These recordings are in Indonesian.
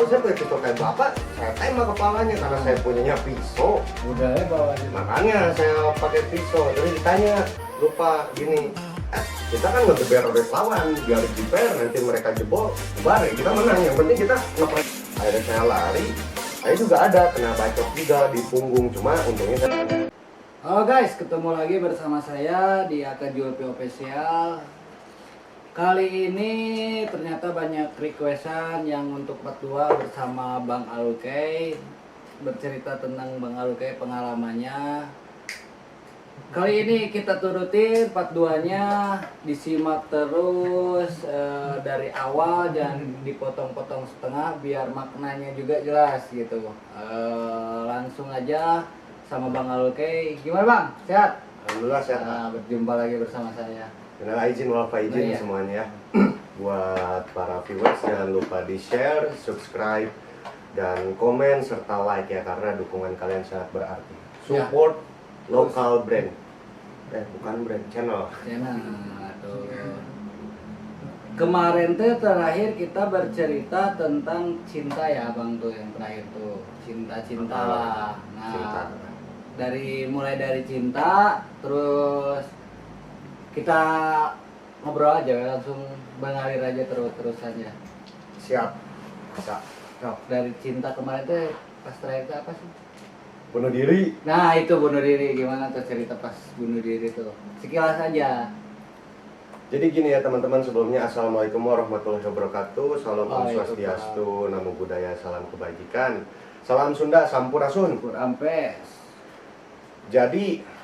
saya punya pisau kayak bapak, saya tembak kepalanya karena saya punyanya pisau. Udah ya bawa aja. Makanya saya pakai pisau. Terus ditanya, lupa gini, kita kan ngegeber oleh lawan, biar jiper nanti mereka jebol, bubar kita menang. Yang penting kita ngepres. Akhirnya saya lari, saya juga ada kena bacok juga di punggung, cuma untungnya saya. Halo guys, ketemu lagi bersama saya di AKJULP Official. Kali ini ternyata banyak requestan yang untuk part 2 bersama Bang Alukey, bercerita tentang Bang Alukey pengalamannya. Kali ini kita turutin part 2-nya, disimak terus dari awal, jangan dipotong-potong setengah biar maknanya juga jelas gitu. Langsung aja sama Bang Alukey. Gimana Bang? Sehat? Alhamdulillah sehat. Nah, berjumpa lagi bersama saya. Kenal izin wal faizin Iya. semuanya. Buat para viewers jangan lupa di share, subscribe, dan komen serta like ya, karena dukungan kalian sangat berarti. Support local brand. Bukan brand, channel. Nah, tuh. Kemarin tuh terakhir kita bercerita tentang cinta ya Bang tuh, yang terakhir tuh cinta-cinta lah. Nah, Cinta. mulai dari cinta, terus kita ngobrol aja langsung mengalir aja terus aja. Siap. Bisa. Sok, dari cinta kemarin tuh pas terakhir tuh apa sih? Bunuh diri. Nah itu bunuh diri, gimana tuh cerita pas bunuh diri tuh? Sekilas aja. Jadi gini ya teman-teman, sebelumnya Assalamualaikum warahmatullahi wabarakatuh. Salam Om Swastiastu, Namo Buddhaya, salam kebajikan. Salam Sunda, Sampurasun. Ampes. Jadi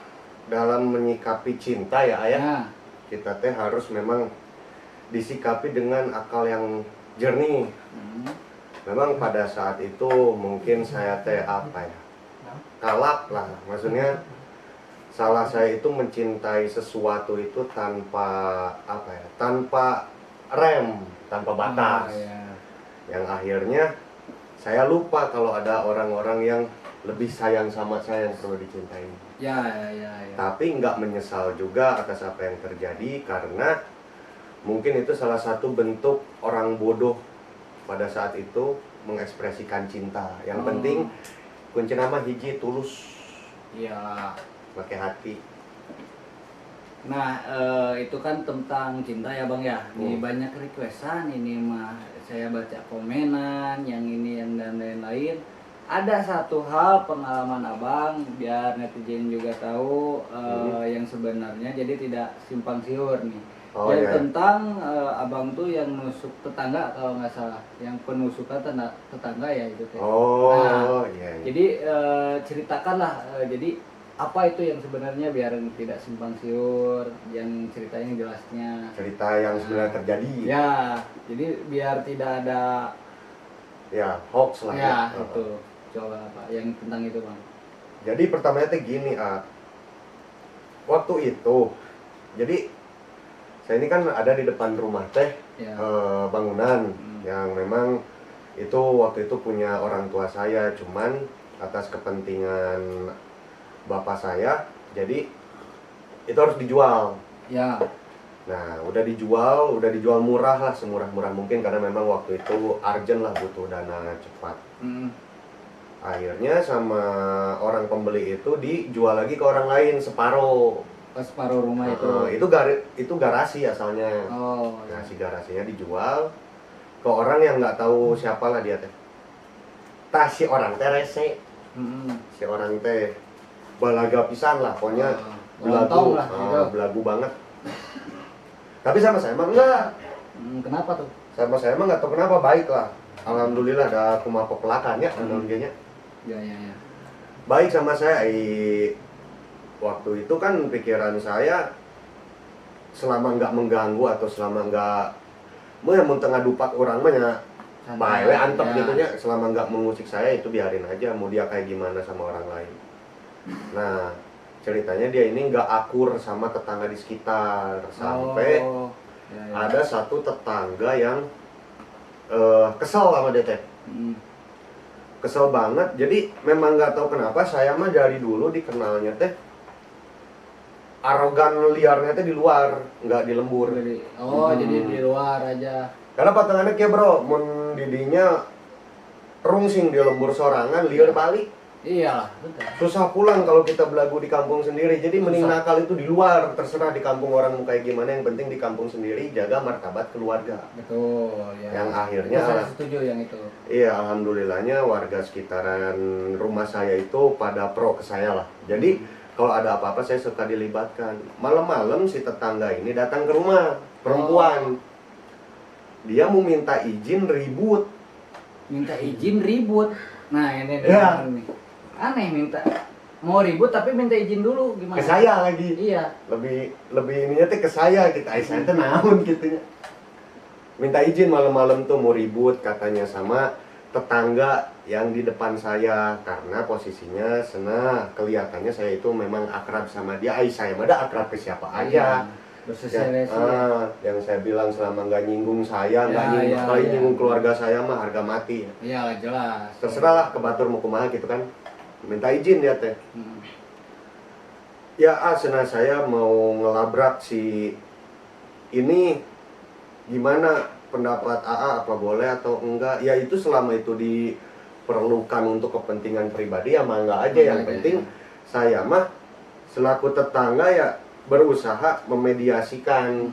dalam menyikapi cinta ya ayah, Nah, kita teh harus memang disikapi dengan akal yang jernih. Memang pada saat itu mungkin saya teh apa ya, kalap lah, maksudnya salah saya itu mencintai sesuatu itu tanpa apa ya, tanpa rem, tanpa batas. ya. Yang akhirnya saya lupa kalau ada orang-orang yang lebih sayang sama saya yang perlu dicintai. Ya. Tapi nggak menyesal juga atas apa yang terjadi, karena mungkin itu salah satu bentuk orang bodoh pada saat itu mengekspresikan cinta. Yang penting kunci nama hiji tulus, Iya. pakai hati. Nah, itu kan tentang cinta ya Bang ya. Ini banyak requestan, ini mah saya baca komenan, yang ini yang dan lain-lain. Ada satu hal pengalaman Abang biar netizen juga tahu yang sebenarnya, jadi tidak simpang siur nih. Yang tentang Abang tuh yang nusuk tetangga kalau nggak salah, yang penusukan tetangga ya itu teh. Iya. Jadi ceritakanlah, jadi apa itu yang sebenarnya biar tidak simpang siur, yang ceritanya jelasnya. Cerita yang sebenarnya terjadi. Ya, jadi biar tidak ada Ya, hoax lah ya. Itu coba apa yang tentang itu Bang. Jadi pertamanya teh gini, waktu itu, jadi saya ini kan ada di depan rumah teh Ya. bangunan yang memang itu waktu itu punya orang tua saya, cuman atas kepentingan bapak saya, jadi itu harus dijual. Ya. Nah, udah dijual murah lah, semurah-murah mungkin, karena memang waktu itu urgent lah, butuh dana cepat. Akhirnya sama orang pembeli itu dijual lagi ke orang lain separuh. Separuh rumah Itu garasi asalnya. Nah, si garasinya dijual ke orang yang nggak tahu siapa lah dia teh. Si orang teh rese. Si orang teh balaga pisan lah, pokoknya belagu lah, gitu. belagu banget. Tapi sama saya emang enggak. Kenapa tuh? Sama saya emang nggak tahu kenapa, baik lah. Alhamdulillah ada kumaha pepelakannya, alhamdulillahnya. Ya. Baik sama saya. Waktu itu kan pikiran saya, selama nggak mengganggu atau selama nggak mau tengah dupat orang mah baik we antep gitu nya, selama nggak mengusik saya itu biarin aja, mau dia kayak gimana sama orang lain. Nah, ceritanya dia ini nggak akur sama tetangga di sekitar, sampai ada satu tetangga yang kesel sama dia teh. Kesel banget. Jadi memang nggak tahu kenapa saya mah dari dulu dikenalnya teh arogan liarnya teh di luar, nggak di lembur. Jadi di luar aja. Karena patangannya kayak bro, mun didinya rungsing di lembur sorangan, liar balik. Iyalah, betul. Susah pulang kalau kita belagu di kampung sendiri. Jadi mending Susah. nakal itu di luar, terserah di kampung orang mau kayak gimana, yang penting di kampung sendiri jaga martabat keluarga. Betul, ya. Yang akhirnya Itu saya setuju yang itu. iya, alhamdulillahnya warga sekitaran rumah saya itu pada pro ke saya lah. Jadi kalau ada apa-apa saya suka dilibatkan. Malam-malam si tetangga ini datang ke rumah, perempuan. Dia mau minta izin ribut. Minta izin ribut. Nah, ini Ya. nih. Aneh minta mau ribut tapi minta izin dulu gimana? Ke saya lagi. Iya. Lebih ininya teh ke saya gitu. Saya teh naon gitu ya. Minta izin malam-malam tuh mau ribut katanya sama tetangga yang di depan saya, karena posisinya kelihatannya saya itu memang akrab sama dia. Saya mah ada akrab ke siapa aja. Yang saya bilang selama nggak nyinggung saya, nggak nyinggung sekali nyinggung keluarga saya mah harga mati. Iya, jelas. Terserah lah ke batur mau kumaha gitu kan. Minta izin dia teh. Ya senang saya mau ngelabrak si ini, gimana pendapat AA, apa boleh atau enggak? Ya itu selama itu diperlukan untuk kepentingan pribadi ya mangga aja. Yang penting saya mah selaku tetangga ya berusaha memediasikan.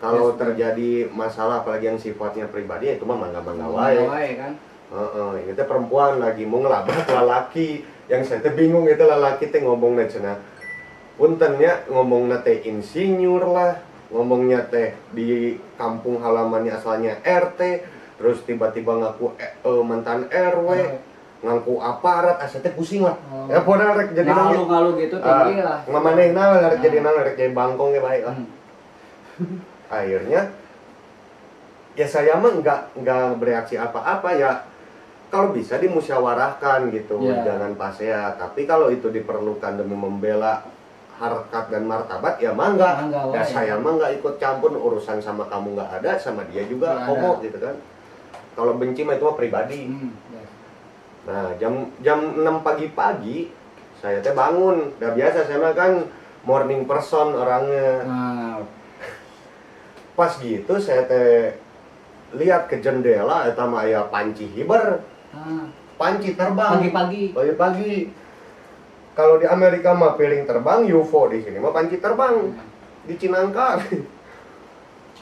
Kalau terjadi masalah apalagi yang sifatnya pribadi ya itu mah mangga-mangga wae kan. Ini teh perempuan lagi mau ngelabrak lelaki. Yang saya teh bingung itu lelaki teh ngomongnya cenah puntennya, ngomongnya teh insinyur lah, ngomongnya teh di kampung halamannya asalnya RT, terus tiba-tiba ngaku mantan RW, ngaku aparat, teh pusing lah. Ya pokoknya rek jadi ngalu gitu tinggi lah. ngamanehna rek jadi naon, rek jadi bangkong ya baik lah. Akhirnya ya saya mah nggak bereaksi apa-apa ya. Kalau bisa dimusyawarahkan gitu, jangan pasea. Tapi kalau itu diperlukan demi membela harkat dan martabat ya mangga. Ya saya mah nggak ikut campur urusan sama kamu, nggak ada, sama dia juga homo gitu kan. Kalau benci mah itu mah pribadi. Nah jam 6 pagi-pagi saya teh bangun. Udah biasa saya mah kan morning person orangnya. Pas gitu saya teh lihat ke jendela eta mah aya panci hiber. Panci terbang pagi-pagi. Kalau di Amerika mah piring terbang, UFO, di sini mah panci terbang di Cinangka.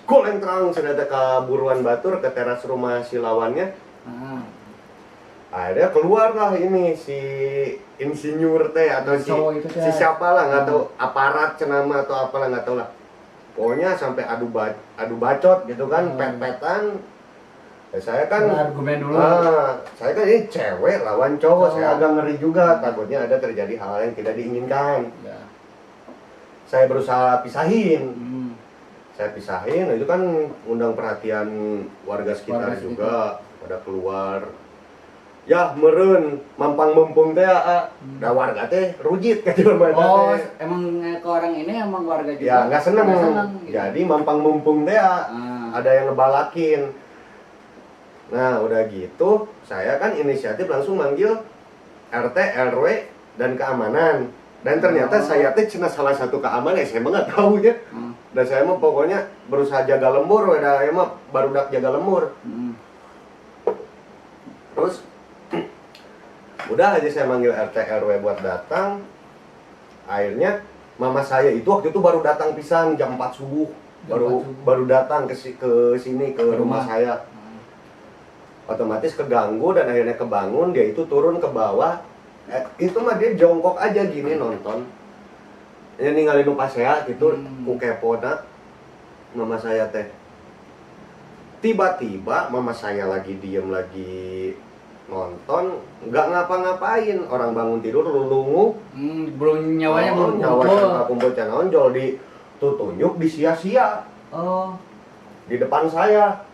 Goleng terang sudah ada keburuan batur ke teras rumah si lawannya. Akhirnya keluarlah ini si insinyur teh atau si siapa lah, nggak tahu, aparat cenama atau apalah nggak tahu lah. Pokoknya sampai adu bacot gitu kan, pet-petan. Ya, saya kan argumen dulu. Saya kan ini cewek lawan cowok, saya agak ngeri juga, takutnya ada terjadi hal yang tidak diinginkan. Saya berusaha pisahin. Saya pisahin, itu kan undang perhatian warga sekitar juga, pada keluar. Ya meren, mampang mumpung teh da warga teh rujit ke jelema teh. Emang ke orang ini emang warga juga. Ya nggak seneng. Gitu. Jadi mampang mumpung teh ada yang ngebalakin. Nah udah gitu, saya kan inisiatif langsung manggil RT, RW, dan keamanan. Dan ternyata saya teh cina salah satu keamanan, saya mah nggak tahu ya. Dan saya mah pokoknya berusaha jaga lembur, saya mah barudak jaga lembur. Terus udah aja saya manggil RT, RW buat datang. Akhirnya mama saya itu waktu itu baru datang pisan jam 4 subuh. Baru datang ke sini ke rumah saya. Otomatis keganggu dan akhirnya kebangun, dia itu turun ke bawah. Itu mah dia jongkok aja gini nonton. Ini ninggalin pasea gitu, ku kepona mama saya teh. Tiba-tiba mama saya lagi diem lagi nonton, nggak ngapa-ngapain. Orang bangun tidur lulungu, belum nyawanya belum kumpul canonjol ditutunjuk di sia-sia. Di depan saya.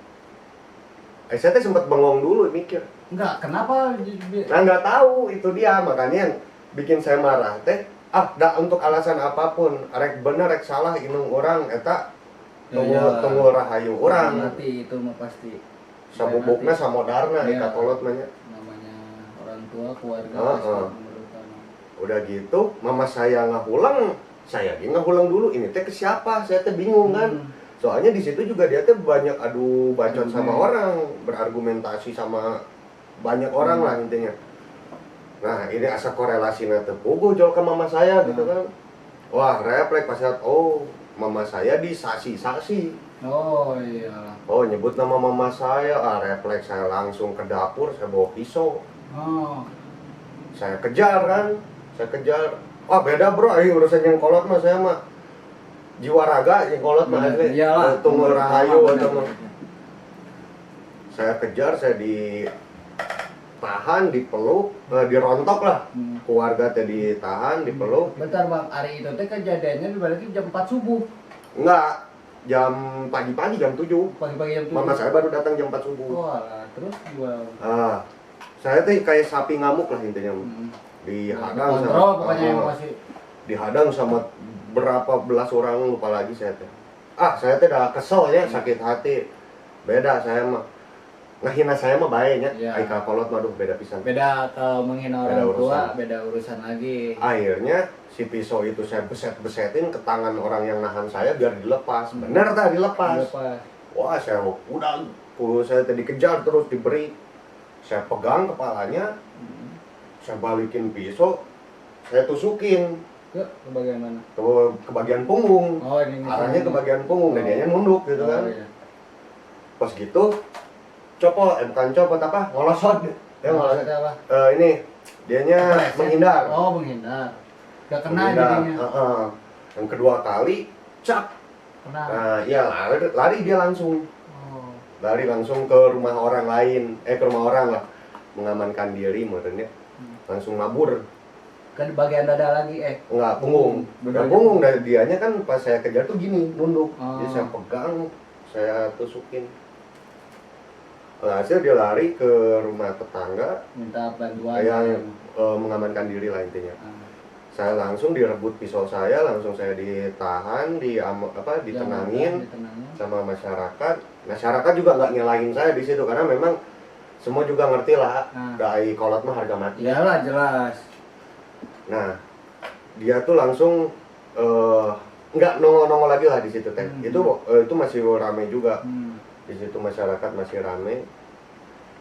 Saya teh sempat bengong dulu mikir. Enggak, kenapa? Nah nggak tahu, itu dia makanya yang bikin saya marah teh. Untuk alasan apapun, rek bener rek salah inung orang eta tunggu rahayu orang. Mati itu mah pasti. Sabubukna samodarna eta kolot mah namanya orang tua keluarga. Udah gitu, mama saya ngahulang, saya ge ngahulang dulu. Ini teh ke siapa? Saya teh bingung kan. Soalnya di situ juga dia tuh banyak adu bacot sama orang, berargumentasi sama banyak orang lah intinya. Nah ini asa korelasi nanti puguh jol ke mama saya gitu kan. Wah refleks pas lihat, oh mama saya disasi-sasi. Oh iya. Oh nyebut nama mama saya, refleks saya langsung ke dapur, saya bawa pisau. Oh. Saya kejar kan, saya kejar. Wah beda bro, urusan yang kolot mah saya mah jiwa raga yang kolot mah asli. Iyalah. Tunggu rahayu Bener. atau mah. Saya kejar, saya ditahan, dipeluk, dirontok lah. Keluarga teh ditahan, dipeluk. Bentar bang, hari itu teh kejadiannya berarti jam 4 subuh. Enggak, jam pagi-pagi jam 7. Pagi-pagi jam 7. Mama saya baru datang jam 4 subuh. Wah, terus gua Saya tuh kayak sapi ngamuk lah intinya. Dihadang kontrol pokoknya yang masih dihadang sama berapa belas orang lupa lagi saya teh. Saya teh udah kesel ya, sakit hati. Beda saya mah. Ngehina saya mah baiknya. Ya. Aika kolot mah beda pisan. beda kalau menghina Beda orang tua, urusan. beda urusan lagi. Akhirnya si pisau itu saya beset-besetin ke tangan orang yang nahan saya biar dilepas. Bener tak dilepas. Lepas. Wah saya udah, saya tadi kejar terus diberi. Saya pegang kepalanya, saya balikin pisau, saya tusukin Ke bagian mana? ke bagian punggung. Oh, ini Arahnya ke bagian punggung, dan dianya nunduk gitu kan. Iya. Pas gitu, bukan copot apa, ngolosot. Ya ngolosot. Maksudnya apa? Ini dianya Apa, menghindar. Oh, menghindar. Gak kena Menghindar. jadinya. Yang kedua kali, cak. Kena. Nah, iya lari dia langsung. Oh. Lari langsung ke rumah orang lain, ke rumah orang lah. Mengamankan diri menurutnya. Langsung mabur. Ke bagian dada lagi Enggak, punggung. Bener. Dan punggung dari dianya kan pas saya kejar tuh gini, nunduk. Oh. Jadi saya pegang, saya tusukin. Hasil dia lari ke rumah tetangga minta bantuan. yang mengamankan diri lah intinya. Ah. Saya langsung direbut pisau saya, langsung saya ditahan, ditenangin sama masyarakat. Masyarakat juga nggak nyalahin saya di situ karena memang semua juga ngerti lah, dai kolot mah harga mati. Iyalah jelas. Nah, dia tuh langsung nggak nongol-nongol lagi lah di situ teh. Itu masih ramai juga. Di situ masyarakat masih ramai.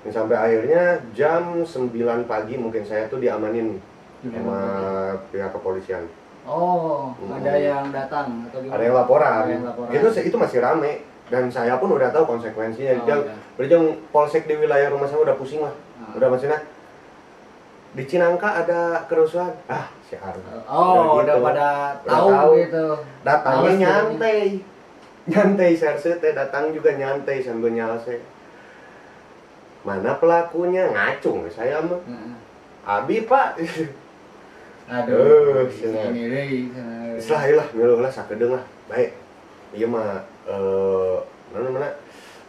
Dan sampai akhirnya jam 9 pagi mungkin saya tuh diamanin sama pihak kepolisian. Oh, ada yang datang atau gimana? Ada yang laporan. Ada yang laporan. Itu masih ramai dan saya pun udah tahu konsekuensinya. Oh, Yang iya. berjang polsek di wilayah rumah saya udah pusing lah. Udah maksudnya di Cinangka ada kerusuhan. Si Arun. Oh, udah pada tahu gitu. Datangnya Males nyantai. Nyantai serse teh datang juga nyantai sambil nyalase. Mana pelakunya? Ngacung saya mah. Abi Pak. Aduh, senang. ini deh. Istilah miluh lah sakedeung lah. Baik. Iya mah mana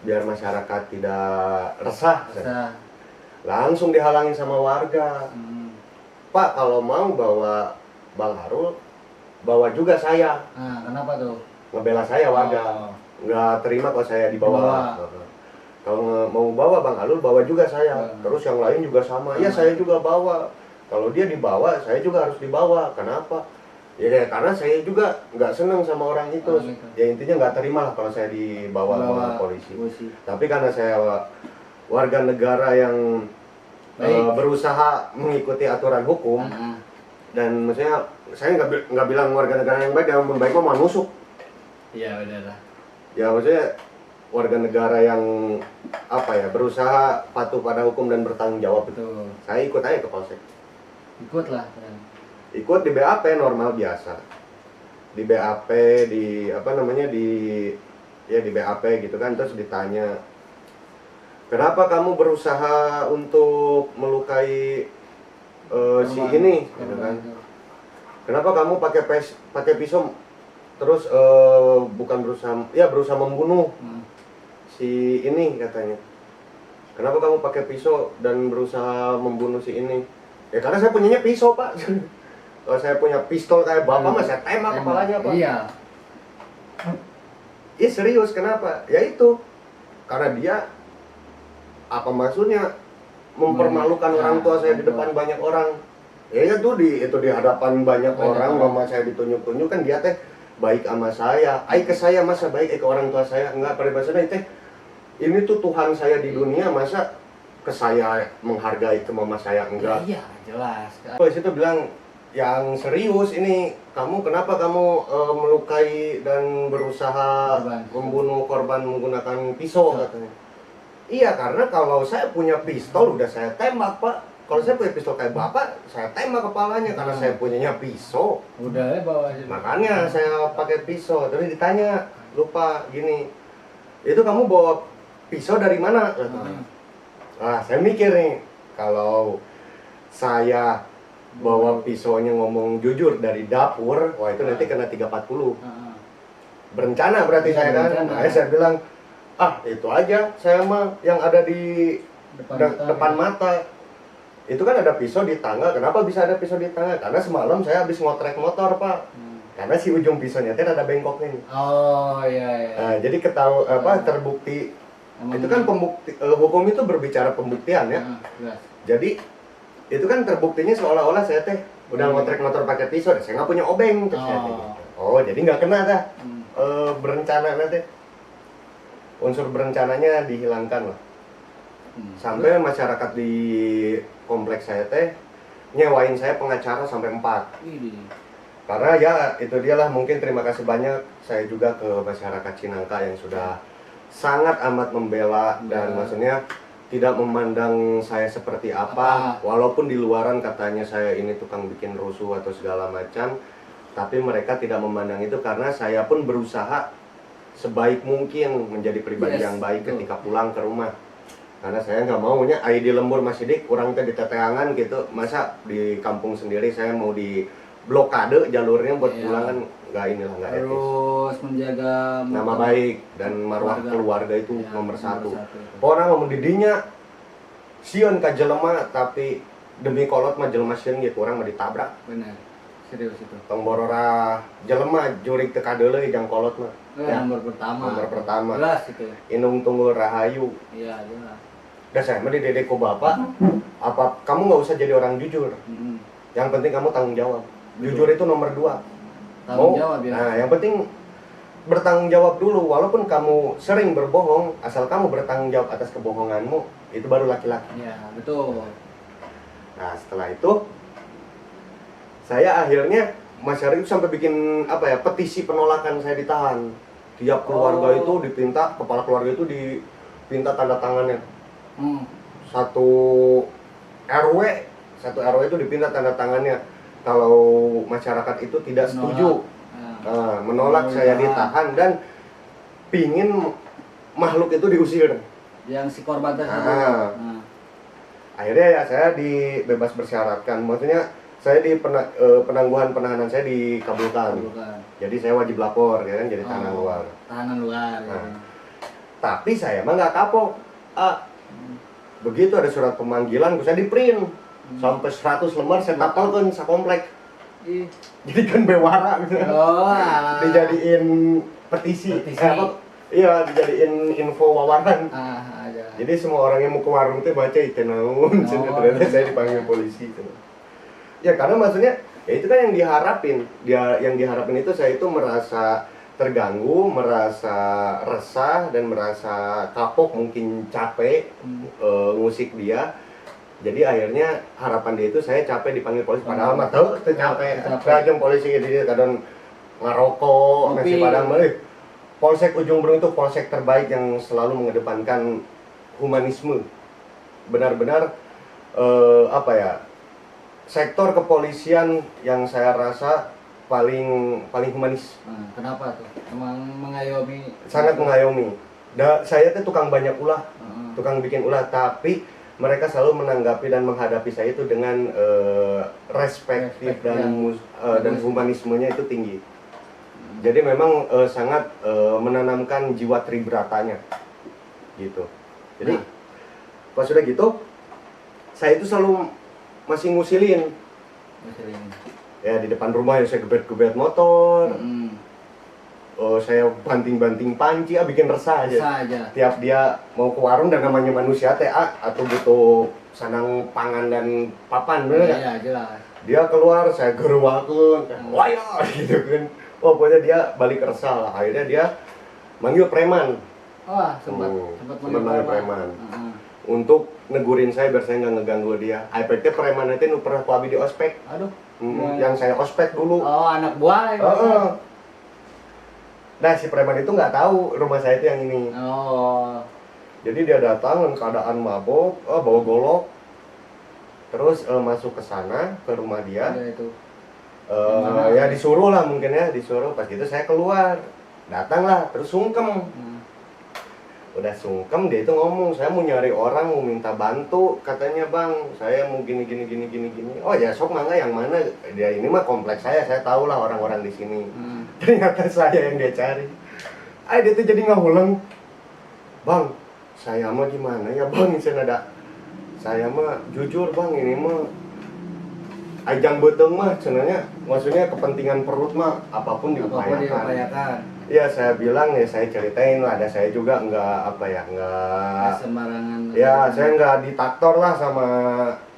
biar masyarakat tidak resah. Langsung dihalangin sama warga. Pak kalau mau bawa Bang Harul, bawa juga saya. Kenapa tuh? Ngebela saya warga. Nggak terima kalau saya dibawa. Kalau mau bawa Bang Harul, bawa juga saya. Terus yang lain juga sama. Ya saya juga bawa. Kalau dia dibawa, saya juga harus dibawa. Kenapa? Ya karena saya juga nggak seneng sama orang itu. Ya intinya nggak terima lah kalau saya dibawa sama polisi. Tapi karena saya warga negara yang berusaha mengikuti aturan hukum, dan maksudnya saya nggak bilang warga negara yang baik, yang baik mah mau nusuk. Iya udah lah. Ya maksudnya warga negara yang berusaha patuh pada hukum dan bertanggung jawab. Betul. Saya ikut aja ke polsek. Ikut lah. Ikut di BAP normal biasa. Di BAP di di BAP gitu kan, terus ditanya, "Kenapa kamu berusaha untuk melukai si ini?" gitu kan. "Kenapa kamu pakai pisau terus bukan berusaha membunuh si ini?" katanya. "Kenapa kamu pakai pisau dan berusaha membunuh si ini?" "Ya karena saya punyanya pisau, Pak." Kalau saya punya pistol kayak bapak mah saya tembak kepalanya, Pak. Iya. Iya serius, kenapa? Ya itu. Karena dia apa maksudnya mempermalukan orang tua saya di depan banyak orang. Ya itu di hadapan banyak orang, mama saya ditunjuk-tunjuk kan dia teh baik sama saya. Ke saya masa baik ke orang tua saya? Enggak, pada bahasanya teh ini tuh Tuhan saya di dunia, masa ke saya menghargai, ke mama saya enggak. Iya, jelas. Polisi itu bilang, yang serius ini, kamu kenapa kamu melukai dan berusaha Korban. membunuh korban menggunakan pisau katanya. Iya, karena kalau saya punya pistol udah saya tembak, Pak. Kalau saya punya pistol kayak bapak, saya tembak kepalanya karena saya punyanya pisau. Udah ya bawa aja. Makanya saya pakai pisau. Terus ditanya, lupa gini, itu kamu bawa pisau dari mana? Nah, saya mikir nih, kalau saya bawa pisaunya ngomong jujur dari dapur, wah itu nanti kena 340. Berencana berarti Iya, saya kan. berencana. Nah, saya bilang, itu aja saya mah yang ada di depan mata. Itu kan ada pisau di tangga. Kenapa bisa ada pisau di tangga? Karena semalam saya habis ngotrek motor, Pak. Karena si ujung pisaunya itu ada bengkoknya. Oh iya. Nah, jadi terbukti. Emang Itu kan pembukti, hukum itu berbicara pembuktian ya. jelas. Jadi itu kan terbuktinya seolah-olah saya teh udah ngotrek motor pakai pisau, saya nggak punya obeng. Terus saya gitu. Oh, jadi nggak kena dah. Berencana nanti. Unsur berencananya dihilangkan lah. Sampai masyarakat di kompleks saya teh nyewain saya pengacara sampai 4. Karena ya itu dialah, mungkin terima kasih banyak saya juga ke masyarakat Cinangka yang sudah sangat amat membela dan maksudnya tidak memandang saya seperti apa, walaupun di luaran katanya saya ini tukang bikin rusuh atau segala macam, tapi mereka tidak memandang itu karena saya pun berusaha sebaik mungkin menjadi pribadi yang baik ketika pulang ke rumah. Karena saya nggak maunya ai di lembur masih dik, kurang teh di teteangan gitu. Masa di kampung sendiri saya mau di blokade jalurnya buat pulang kan nggak etis. Terus menjaga Nama baik dan marwah keluarga itu nomor satu. Orang ngomong didinya sieun ka jelema tapi demi kolot mah jelema sieun gitu, orang mah ditabrak. Benar. Serius itu. Tong borora jelema jurig teu kadeuleuh jang kolot mah. Nomor pertama. Nomor pertama. Jelas itu. Inung tunggul rahayu. Iya, jelas. Dan saya mah dididik ku bapak, apa kamu nggak usah jadi orang jujur. Yang penting kamu tanggung jawab. Jujur itu nomor 2. Tanggung jawab ya. Nah, yang penting bertanggung jawab dulu. Walaupun kamu sering berbohong, asal kamu bertanggung jawab atas kebohonganmu, itu baru laki-laki. Iya, betul. Nah, setelah itu saya akhirnya masyarakat itu sampai bikin petisi penolakan saya ditahan. Tiap keluarga itu dipinta, kepala keluarga itu dipinta tanda tangannya. Satu RW itu dipinta tanda tangannya. Kalau masyarakat itu tidak setuju, menolak saya ditahan dan pingin makhluk itu diusir. Yang si korban tersebut. Akhirnya ya saya dibebas bersyaratkan. Maksudnya saya di penangguhan penahanan saya dikabulkan. Jadi saya wajib lapor, ya kan, jadi tahanan luar. Tahanan luar. Tapi saya mah nggak kapok. Begitu ada surat pemanggilan, saya di print sampai 100 lembar saya tapelkeun sakomplek. Jadi kan bewara gitu. Dijadiin petisi. Iya, dijadiin info wawaran. Jadi semua orang yang mau ke warung itu baca itu naon. Ternyata saya dipanggil polisi gitu. Ya karena maksudnya ya itu kan yang diharapin. Yang diharapin itu saya itu merasa terganggu, merasa resah dan merasa kapok, mungkin capek ngusik dia. Jadi akhirnya harapan dia itu saya capek dipanggil polisi, padahal mah teu capek. Kadang polisi dia kadang ngarokok, nasi padang balik. Polsek Ujung Berung itu polsek terbaik yang selalu mengedepankan humanisme. Benar-benar sektor kepolisian yang saya rasa paling humanis. Kenapa tuh? Emang mengayomi? Sangat mengayomi. Saya tuh tukang banyak ulah, tukang bikin ulah, tapi mereka selalu menanggapi dan menghadapi saya itu dengan respektif dan humanismenya itu tinggi. Jadi memang sangat menanamkan jiwa tribratanya, gitu. Jadi pas sudah gitu, saya itu selalu masih ngusilin. Ya di depan rumah ya saya gebet-gebet motor. Saya banting-banting panci, bikin resah aja. Tiap dia mau ke warung dan namanya manusia atau butuh sanang pangan dan papan, bener nggak? Iya, jelas. Dia keluar, saya geruakeun, waya gitu kan. Pokoknya dia balik resah lah. Akhirnya dia manggil preman. Sempat manggil preman. untuk negurin saya biar saya nggak ngeganggu dia. IPT preman itu nu pernah ku abdi di ospek. Aduh. Yang saya ospek dulu. Oh, anak buah ya. Heeh. Nah, si preman itu nggak tahu rumah saya itu yang ini. Oh. Jadi dia datang dengan keadaan mabok, bawa golok. Terus masuk ke sana, ke rumah dia. Ada itu. Ya disuruh lah mungkin ya, disuruh. Pas gitu saya keluar. Datanglah, terus sungkem. Udah sungkem, dia itu ngomong, saya mau nyari orang, mau minta bantu. Katanya, bang, saya mau gini. Oh ya, sok mangga yang mana? Dia ini mah kompleks saya tahu lah orang-orang di sini. Ternyata saya yang dia cari. Dia tuh jadi ngahuleng. Bang, saya mah gimana ya bang, saya mah jujur bang, ini mah ajang beteng mah sebenarnya, maksudnya kepentingan perut mah apapun diupayakan. Ya saya bilang ya, saya ceritain lah, ada saya juga nggak sembarangan. Ya saya nggak ditaktor lah sama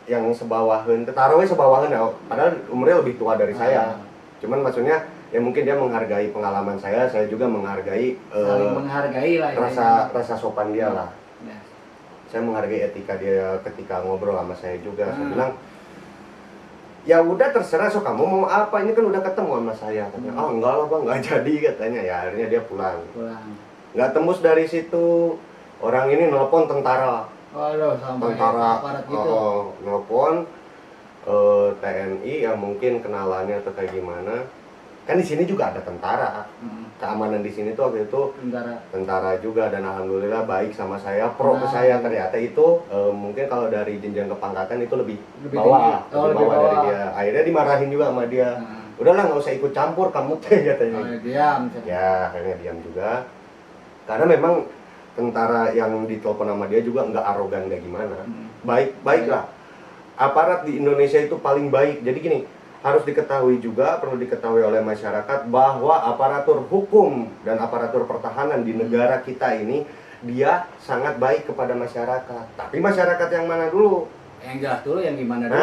yang sebawahan, taruhnya sebawahan ya, padahal umurnya lebih tua dari saya. Cuman maksudnya ya mungkin dia menghargai pengalaman saya juga menghargai saling menghargai lah rasa sopan dia lah. Ya. Saya menghargai etika dia ketika ngobrol sama saya juga. Saya bilang, ya udah terserah, so kamu mau apa, ini kan udah ketemu sama saya. Katanya, enggak lah bang, nggak jadi katanya. Ya akhirnya dia pulang. Nggak tembus dari situ, orang ini nelpon tentara. Sampai Tentara gitu. nelpon TNI yang mungkin kenalannya atau kayak gimana. Kan di sini juga ada tentara. Keamanan di sini tuh waktu itu tentara juga, dan alhamdulillah baik sama saya, pro ke saya. Ternyata itu mungkin kalau dari jenjang kepangkatan itu lebih bawah dari dia. Akhirnya dimarahin juga sama dia. Udahlah, nggak usah ikut campur kamu teh katanya. Diam. Ya akhirnya diam juga. Karena memang tentara yang ditelepon sama dia juga nggak arogan nggak gimana. Baik-baiklah. Aparat di Indonesia itu paling baik. Jadi gini, harus diketahui juga, perlu diketahui oleh masyarakat bahwa aparatur hukum dan aparatur pertahanan di negara kita ini dia sangat baik kepada masyarakat. Tapi masyarakat yang mana dulu? Yang jelas dulu, yang gimana dulu?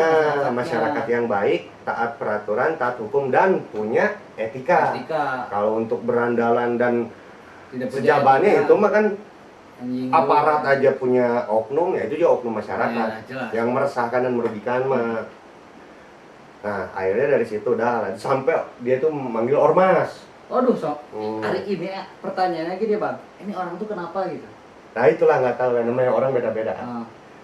Masyarakat yang baik, taat peraturan, taat hukum, dan punya etika. Kalau untuk berandalan dan sejabannya itu mah kan aparat aja punya oknum, ya itu juga oknum masyarakat yang meresahkan dan merugikan mah. Nah, akhirnya dari situ udah sampai dia tuh memanggil ormas. Waduh, hari ini pertanyaannya gini bang, ini orang tuh kenapa gitu? Nah itulah, nggak tahu, namanya orang beda-beda.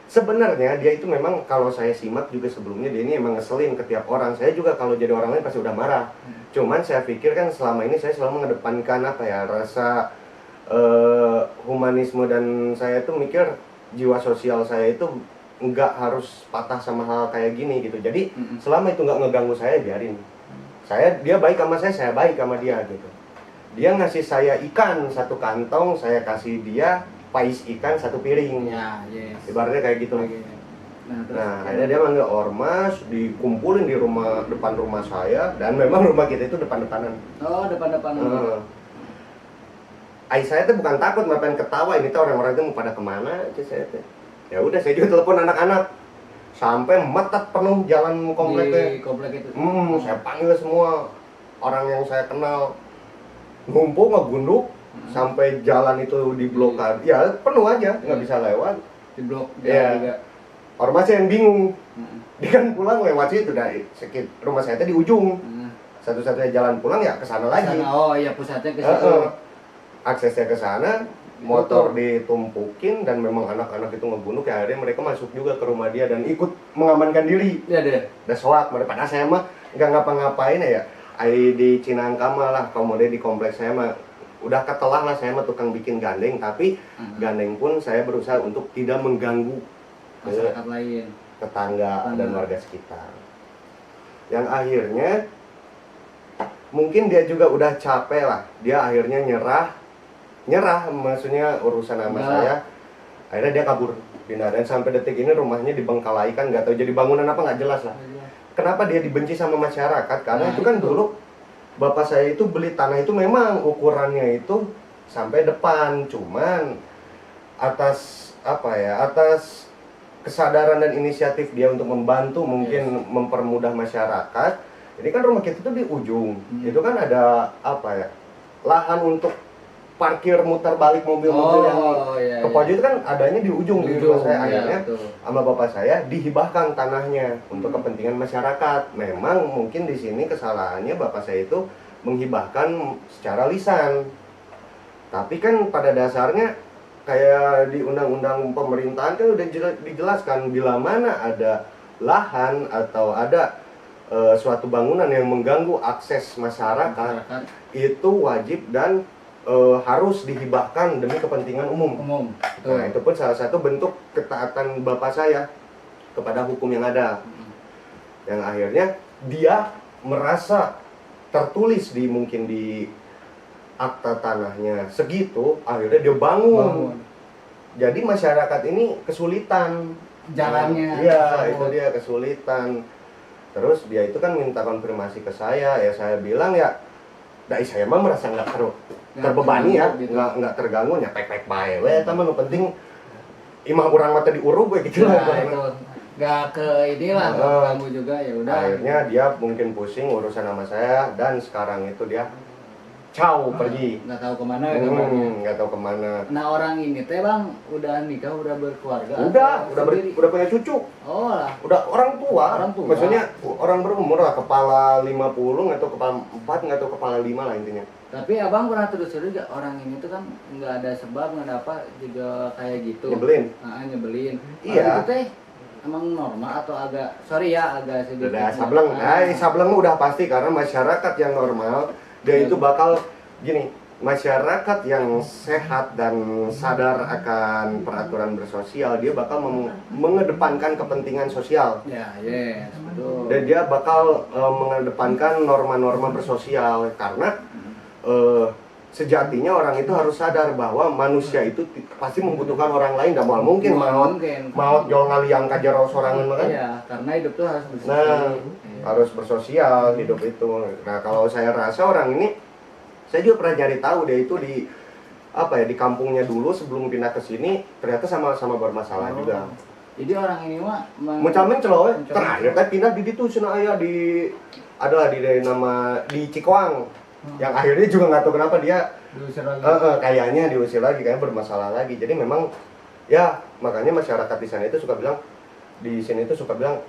Sebenarnya dia itu memang, kalau saya simak juga sebelumnya, dia ini emang ngeselin ke tiap orang. Saya juga kalau jadi orang lain pasti udah marah. Cuman saya pikir kan selama ini saya selalu mengedepankan rasa humanisme, dan saya tuh mikir jiwa sosial saya itu nggak harus patah sama hal kayak gini gitu. Jadi selama itu nggak ngeganggu saya, biarin. Dia baik sama saya baik sama dia gitu. Dia ngasih saya ikan 1 kantong, saya kasih dia pais ikan 1 piring. Ibaratnya kayak gitu. Nah, akhirnya dia manggil ormas, dikumpulin di depan rumah saya, dan memang rumah kita itu depan-depanan. Depan-depanan. Saya tuh bukan takut, ngapain ketawa, ini tuh orang-orang tuh mau pada kemana aja saya tuh. Ya udah, saya juga telepon anak-anak sampai metet penuh jalan kompleknya. Saya panggil semua orang yang saya kenal, ngumpul ngegunduk sampai jalan itu diblokade. Ya penuh aja, nggak bisa lewat. Diblok. Ya. Ormasnya yang bingung. Dia kan pulang lewat situ dari rumah saya di ujung. Satu-satunya jalan pulang ya ke sana lagi. Oh iya, pusatnya ke situ. Aksesnya ke sana, motor ditumpukin, dan memang anak-anak itu ngebunuh. Ya akhirnya mereka masuk juga ke rumah dia dan ikut mengamankan diri. Udah sholat, padahal saya mah nggak ngapa-ngapain ya. Di Cinangkama lah, kemudian di kompleks saya mah udah ketelah lah, saya mah tukang bikin gandeng. Tapi gandeng pun saya berusaha untuk tidak mengganggu masyarakat lain, tetangga dan warga sekitar. Yang akhirnya mungkin dia juga udah capek lah, dia akhirnya nyerah, maksudnya urusan sama saya. Akhirnya dia kabur, pindah, dan sampai detik ini rumahnya dibengkalai, kan nggak tahu jadi bangunan apa, nggak jelas lah. Kenapa dia dibenci sama masyarakat? Karena itu kan dulu bapak saya itu beli tanah itu memang ukurannya itu sampai depan, cuman atas atas kesadaran dan inisiatif dia untuk membantu, mungkin mempermudah masyarakat. Ini kan rumah kita tuh di ujung, itu kan ada lahan untuk parkir muter balik mobil-mobil yang iya, ke pojok itu kan adanya di ujung di rumah saya. Akhirnya betul. sama bapak saya dihibahkan tanahnya untuk kepentingan masyarakat. Memang mungkin di sini kesalahannya bapak saya itu menghibahkan secara lisan. Tapi kan pada dasarnya kayak di undang-undang pemerintahan kan udah dijelaskan bila mana ada lahan atau ada suatu bangunan yang mengganggu akses masyarakat, itu wajib dan harus dihibahkan demi kepentingan umum. Nah, itu pun salah satu bentuk ketaatan bapak saya kepada hukum yang ada. Yang akhirnya dia merasa tertulis mungkin di akta tanahnya segitu, akhirnya dia bangun. Jadi masyarakat ini kesulitan jalannya. Iya, itu dia kesulitan. Terus dia itu kan minta konfirmasi ke saya, ya saya bilang ya, dari saya mah merasa nggak terbebani ya, gitu. nggak terganggu, nyepek-pek bae, teman nu penting imah urang mata diurug we gitu Nah, lah. itu nggak ke inilah, nggak ganggu juga, ya udah. Akhirnya dia mungkin pusing urusan sama saya dan sekarang itu dia pergi. Nggak tahu kemana kabarnya. Nggak tahu kemana. Nah, orang ini teh bang udah nikah, udah berkeluarga? Udah punya cucu. Oh lah. Udah orang tua. Orang tua. Maksudnya orang berumur lah, kepala 50, nggak tahu kepala 4, nggak tahu kepala 5 lah intinya. Tapi abang pernah telusuri gak orang ini tuh kan nggak ada sebab, nggak ada apa juga kayak gitu. Nyebelin. Nyebelin. Iya. Orang itu teh emang normal atau agak, sorry ya, agak sedikit. Udah sableng. Sableng udah pasti karena masyarakat yang normal dia itu bakal gini, masyarakat yang sehat dan sadar akan peraturan bersosial, dia bakal mengedepankan kepentingan sosial. Ya, yes, betul. Dan dia bakal mengedepankan norma-norma bersosial karena sejatinya orang itu harus sadar bahwa manusia itu pasti membutuhkan orang lain, dan mungkin maut jauh ngaliang kajaro sorangan kan. Iya, karena hidup tuh harus bersosial. Nah, harus bersosial hidup itu. Nah, kalau saya rasa orang ini, saya juga pernah cari tahu dia itu di di kampungnya dulu sebelum pindah ke sini ternyata sama-sama bermasalah juga. Jadi orang ini mah Mencamin celowe terakhir teh pindah di ditu cenah aya di adalah di nama di Cikoang. Yang akhirnya juga nggak tahu kenapa dia diusir lagi. Kayaknya diusir lagi, kayaknya bermasalah lagi. Jadi memang ya makanya masyarakat di sana itu suka bilang, di sini itu suka bilang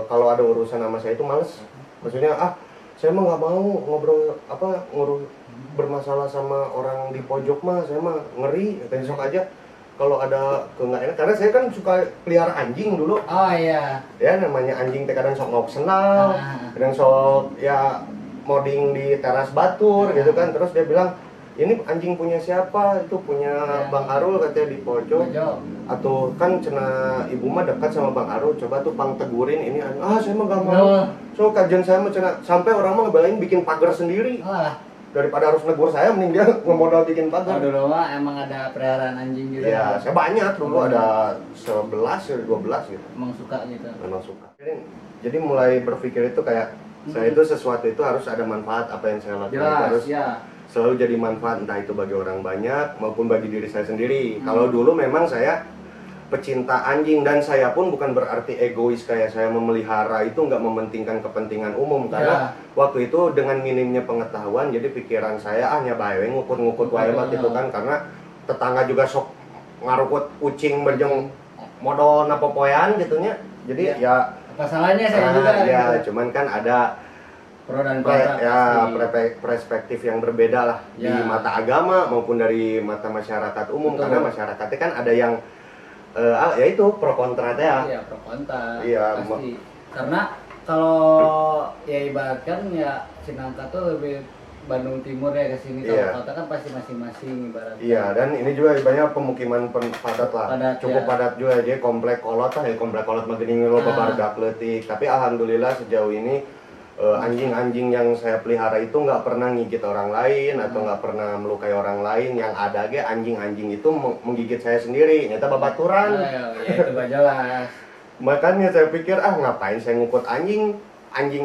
kalau ada urusan sama saya itu males. Maksudnya saya mah nggak mau ngobrol bermasalah sama orang di pojok mah, saya mah ngeri, besok aja kalau ada nggak enak, karena saya kan suka pelihara anjing dulu. Oh iya. Ya namanya anjing teh kadang sok ngok senal, kadang sok ya moding di teras batur gitu kan. Terus dia bilang, ini anjing punya siapa? Itu punya Bang Arul katanya di pojok. Atau kan cina ibu mah dekat sama Bang Arul, coba tuh pang tegurin ini. Saya mah gak mau. So kajian saya mah cina sampai orang mah ngebelain bikin pagar sendiri. Daripada harus negur saya, mending dia ngemodal bikin pagar. Dulu mah emang ada peliharaan anjing gitu. Ya, saya banyak dulu ada 11 12 gitu. Emang suka gitu. Memang suka. Jadi mulai berpikir itu kayak saya itu sesuatu itu harus ada manfaat, apa yang saya lakukan harus selalu jadi manfaat, entah itu bagi orang banyak maupun bagi diri saya sendiri. Kalau dulu memang saya pecinta anjing, dan saya pun bukan berarti egois kayak saya memelihara itu nggak mementingkan kepentingan umum, karena waktu itu dengan minimnya pengetahuan jadi pikiran saya hanya bae ngukut-ngukut wae gitu kan, karena tetangga juga sok ngarukut kucing berjeng modal napopoyan gitunya. Jadi ya masalahnya saya juga ya gitu. Cuman kan ada pro dan kontra, perspektif yang berbeda lah di mata agama maupun dari mata masyarakat umum. Betul. Karena masyarakatnya kan ada yang ya itu pro kontra teh ya. Iya, pro kontra. Iya, pasti. Karena kalau ya ibaratkan ya Cinangka tuh lebih Bandung Timur ya ke sini, kalau kota kan pasti masing-masing ibaratnya. Iya, dan ini juga banyak pemukiman padat lah. Cukup padat juga, jadi komplek kolot lah, komplek kolot mah geuning loba barudak leutik. Tapi alhamdulillah sejauh ini anjing-anjing yang saya pelihara itu nggak pernah ngigit orang lain atau nggak pernah melukai orang lain. Yang ada ge anjing-anjing itu menggigit saya sendiri, nyata babaturan. Ya itu gak jelas. Makanya saya pikir ngapain saya ngukut anjing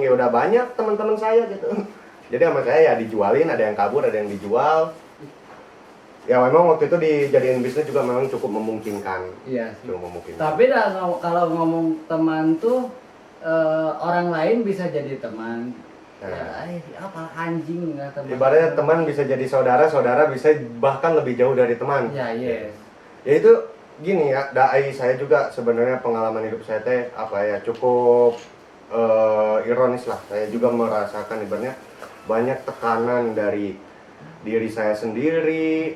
ya udah banyak teman-teman saya gitu. Jadi sama saya ya dijualin, ada yang kabur, ada yang dijual. Ya memang waktu itu dijadiin bisnis juga memang cukup memungkinkan. Iya sih. Cukup memungkinkan. Tapi kalau ngomong teman tuh orang lain bisa jadi teman, apa anjing nggak teman. Ibaratnya teman bisa jadi saudara, saudara bisa bahkan lebih jauh dari teman. Ya, yes. Ya itu gini ya, dai saya juga sebenarnya pengalaman hidup saya teh apa ya cukup ironis lah. Saya juga merasakan ibaratnya banyak tekanan dari diri saya sendiri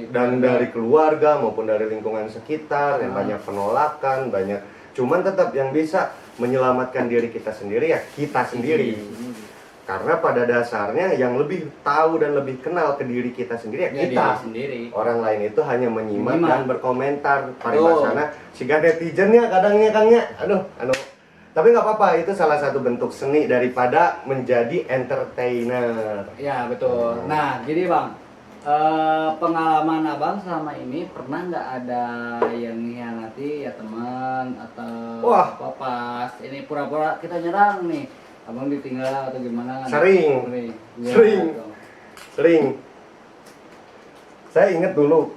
dari keluarga maupun dari lingkungan sekitar, yang banyak penolakan, banyak. Cuman tetap yang bisa menyelamatkan diri kita sendiri ya kita sendiri. Karena pada dasarnya yang lebih tahu dan lebih kenal ke diri kita sendiri ya kita sendiri. Orang lain itu hanya menyimak dan berkomentar. Paribasana siga netizennya kadangnya Kangnya. Aduh. Tapi nggak apa-apa, itu salah satu bentuk seni daripada menjadi entertainer. Ya betul. Nah jadi Bang, pengalaman Abang selama ini pernah nggak ada yang mengkhianati ya teman atau apa pas ini pura-pura kita nyerang nih, Abang ditinggal atau gimana? Sering. Saya ingat dulu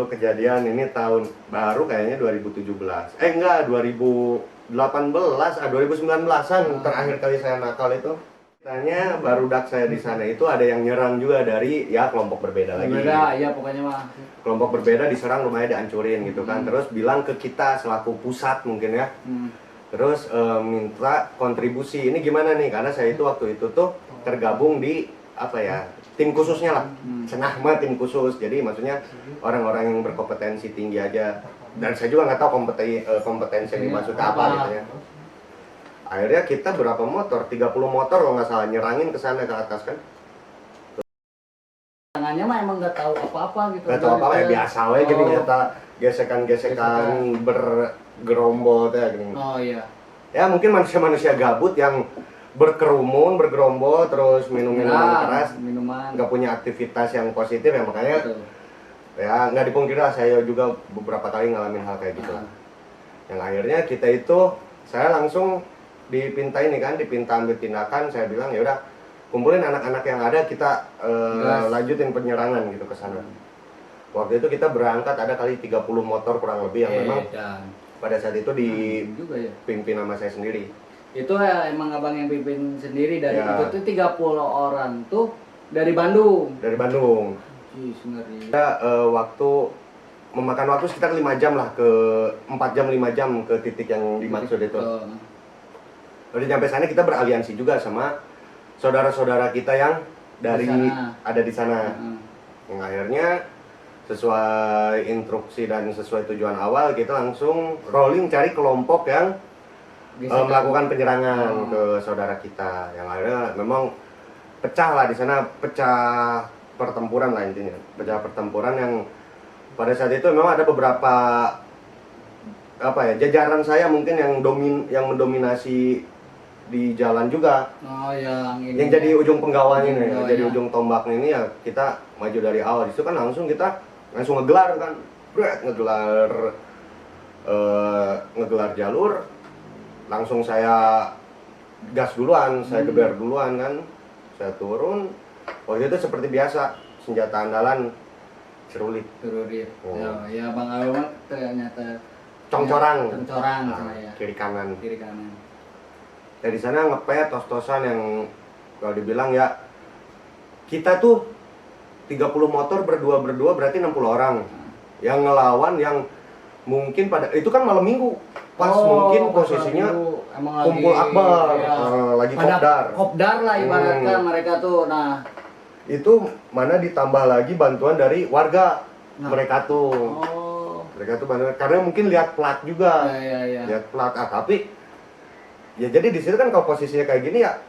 kejadian ini tahun baru kayaknya 2017. Enggak, 2019-an terakhir kali saya nakal itu. Tanya barudak saya di sana itu ada yang nyerang juga dari ya kelompok berbeda lagi. Berbeda, ya pokoknya mah. Kelompok berbeda diserang, rumahnya dihancurin gitu kan. Terus bilang ke kita selaku pusat mungkin ya. Terus minta kontribusi. Ini gimana nih? Karena saya itu waktu itu tuh tergabung di apa ya? Tim khususnya lah. Cenah mah tim khusus. Jadi maksudnya orang-orang yang berkompetensi tinggi aja. Dan saya juga nggak tahu kompetensi yang dimaksud apa gitu ya. Akhirnya kita berapa motor? 30 motor kalau nggak salah nyerangin ke sana ke atas kan. Tangannya mah emang nggak tahu apa-apa gitu. Nggak tahu apa-apa ya biasa aja gini nyata gesekan-gesekan bergerombol ya gini. Oh iya. Ya mungkin manusia-manusia gabut yang berkerumun, bergerombol terus minum minuman keras, nggak punya aktivitas yang positif ya makanya. Betul. Ya nggak dipungkiri lah, saya juga beberapa kali ngalamin hal kayak gitu. Yang akhirnya kita itu saya langsung dipinta ambil tindakan. Saya bilang ya udah kumpulin anak-anak yang ada, kita lanjutin penyerangan gitu ke sana. Waktu itu kita berangkat ada kali 30 motor kurang lebih yang memang pada saat itu dipimpin sama saya sendiri. Itu ya emang Abang yang pimpin sendiri dari itu tuh 30 orang tuh dari Bandung. Kita waktu memakan waktu sekitar 5 jam lah, ke 4 jam 5 jam ke titik yang dimaksud itu. Lalu sampai sana kita beraliansi juga sama saudara-saudara kita yang ada di sana. Yang akhirnya sesuai instruksi dan sesuai tujuan awal kita langsung rolling cari kelompok yang melakukan penyerangan ke saudara kita. Yang akhirnya memang pecah lah di sana, pecah pertempuran lah intinya, pertempuran yang pada saat itu memang ada beberapa apa ya jajaran saya mungkin yang mendominasi di jalan juga. Yang jadi ujung penggawanya nih, jadi ujung tombaknya ini ya kita maju dari awal. Itu kan kita langsung ngegelar kan, ngegelar jalur, langsung saya gas duluan, saya geber duluan kan, saya turun. Waktu itu seperti biasa, senjata andalan cerulit. Ya Bang Abang ternyata congcorang saya. Kiri kanan. Dari sana ngepet tos-tosan yang kalau dibilang ya kita tuh 30 motor berdua berarti 60 orang. Yang ngelawan yang mungkin pada itu kan malam minggu. Pas mungkin posisinya kumpul akbar, lagi kopdar lah ibaratkan mereka tuh. Nah, itu mana ditambah lagi bantuan dari warga mereka tuh. Mereka tuh karena mungkin lihat plat juga. Lihat plat tapi ya jadi di situ kan kalau posisinya kayak gini ya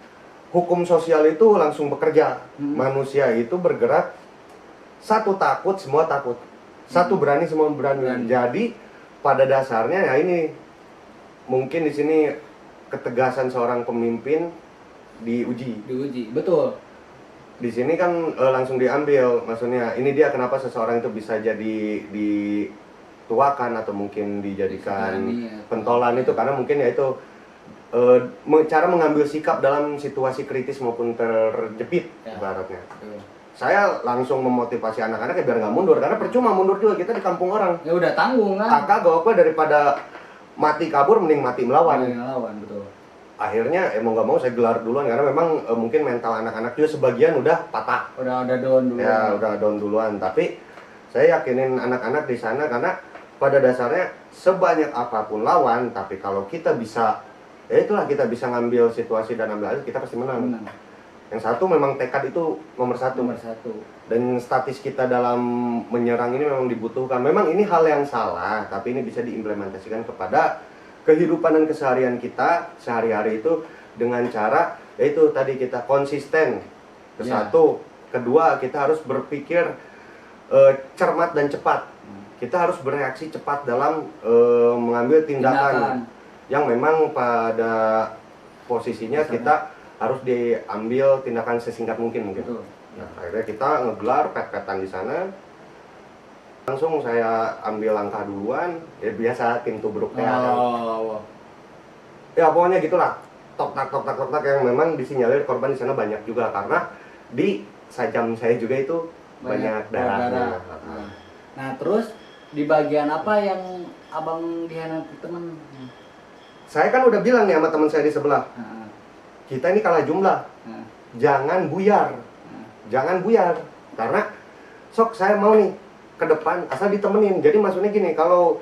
hukum sosial itu langsung bekerja. Manusia itu bergerak, satu takut semua takut. Satu berani semua berani. Jadi pada dasarnya ya ini mungkin di sini ketegasan seorang pemimpin diuji. Betul. Di sini kan langsung diambil, maksudnya ini dia kenapa seseorang itu bisa jadi dituakan atau mungkin dijadikan pentolan itu karena mungkin ya itu cara mengambil sikap dalam situasi kritis maupun terjepit ibaratnya. Saya langsung memotivasi anak-anak biar nggak mundur karena percuma mundur juga kita di kampung orang. Ya udah tanggung kan. Kakak gak apa daripada mati kabur mending mati melawan. Betul. akhirnya mau nggak mau saya gelar duluan karena memang mungkin mental anak-anak juga sebagian udah patah. Udah down dulu. Ya udah down duluan, tapi saya yakinin anak-anak di sana karena pada dasarnya sebanyak apapun lawan, tapi kalau kita bisa, ya itulah kita bisa ngambil situasi dan ambil alih, kita pasti menang. Yang satu memang tekad itu nomor satu. Dan statis kita dalam menyerang ini memang dibutuhkan. Memang ini hal yang salah, tapi ini bisa diimplementasikan kepada kehidupan dan keseharian kita sehari-hari itu dengan cara yaitu tadi kita konsisten. Satu, kedua kita harus berpikir cermat dan cepat. Kita harus bereaksi cepat dalam mengambil tindakan yang memang pada posisinya kita harus diambil tindakan sesingkat mungkin. Nah, akhirnya kita ngegelar pet-petan di sana. Langsung saya ambil langkah duluan, ya biasa tim tubruk ya pokoknya gitulah, tok tak yang memang disinyalir korban di sana banyak juga karena di sajam saya juga itu banyak darahnya. Nah terus di bagian apa yang abang dihianati teman? Saya kan udah bilang nih sama teman saya di sebelah, kita ini kalah jumlah, jangan buyar, karena sok saya mau nih ke depan asal ditemenin. Jadi maksudnya gini, kalau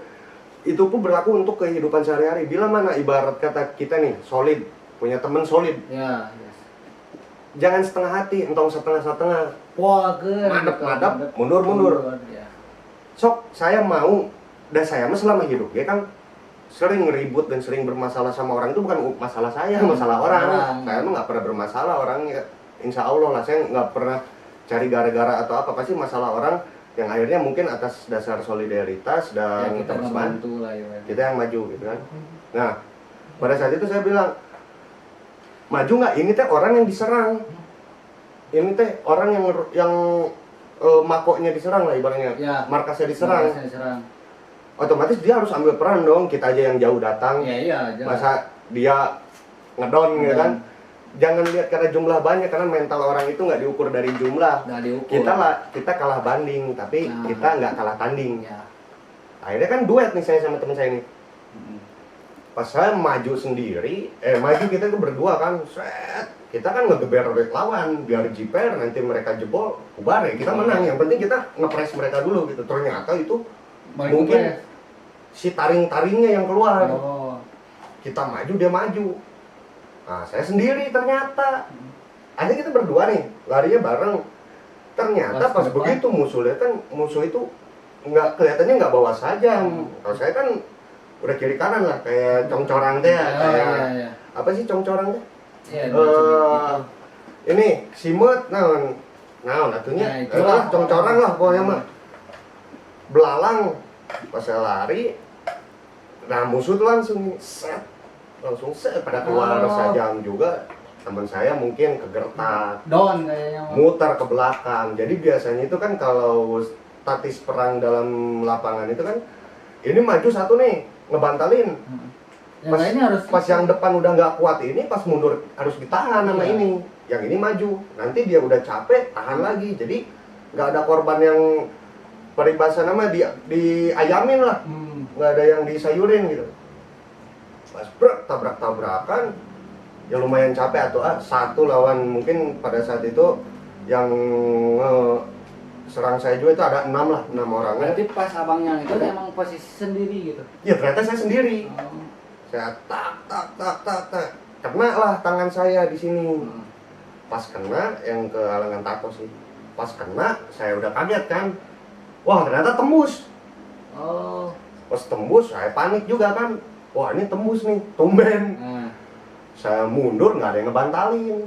itu pun berlaku untuk kehidupan sehari-hari. Bila mana ibarat kata kita nih solid, punya teman solid, jangan setengah hati, entong setengah-setengah, madep, mundur. Sok saya mau, dan saya mah selama hidup ya kan sering ribut dan sering bermasalah sama orang itu bukan masalah saya, masalah orang. Saya mah nggak pernah bermasalah orangnya, insya Allah lah. Saya nggak pernah cari gara-gara atau apa, pasti masalah orang yang akhirnya mungkin atas dasar solidaritas dan kita membantu lah ya. Kita yang maju gitu kan. Nah pada saat itu saya bilang, maju nggak? Ini teh orang yang diserang, ini teh orang yang makoknya diserang lah ibaratnya, markasnya diserang. Otomatis dia harus ambil peran dong. Kita aja yang jauh datang, masa dia ngedon gitu kan. Jangan lihat karena jumlah banyak, karena mental orang itu nggak diukur dari jumlah. Kita kalah banding, tapi kita nggak kalah tanding. Akhirnya kan duet nih saya sama teman saya ini. Pas saya maju sendiri, maju kita tuh berdua kan, kita kan ngegeber lawan, biar jiper nanti mereka jebol, ubar ya kita menang. Yang penting kita ngepres mereka dulu gitu. Ternyata itu mungkin si taring-taringnya yang keluar. Kita maju, dia maju. Nah, saya sendiri ternyata. Akhirnya kita berdua nih, larinya bareng. Ternyata pas begitu musuh itu kelihatannya nggak bawa sajam. Kalau saya kan udah kiri kanan lah, kayak congcorang teh, kayak apa sih congcorang teh? Ini simut, atunya, congcorang lah pokoknya mah. Belalang, pas saya lari, nah musuh tuh langsung set pada keluar sajam juga. Teman saya mungkin kegertak, muter ke belakang. Jadi biasanya itu kan kalau statis perang dalam lapangan itu kan, ini maju satu nih ngebantalin, pas yang depan udah nggak kuat ini, pas mundur harus ditahan sama ini, yang ini maju, nanti dia udah capek tahan lagi. Jadi nggak ada korban yang peribahasa nama diayamin lah, nggak ada yang disayurin gitu. Pas tabrak-tabrakan, ya lumayan capek atau satu lawan mungkin pada saat itu yang serang saya juga itu ada 6 orang. Berarti pas abangnya itu emang posisi sendiri gitu? Ya ternyata saya sendiri. Saya tak, kena lah tangan saya di sini. Pas kena yang ke halangan tato sih. Pas kena saya udah kaget kan. Wah ternyata tembus. Pas tembus saya panik juga kan. Wah ini tembus nih, tumben. Saya mundur, nggak ada yang ngebantalin.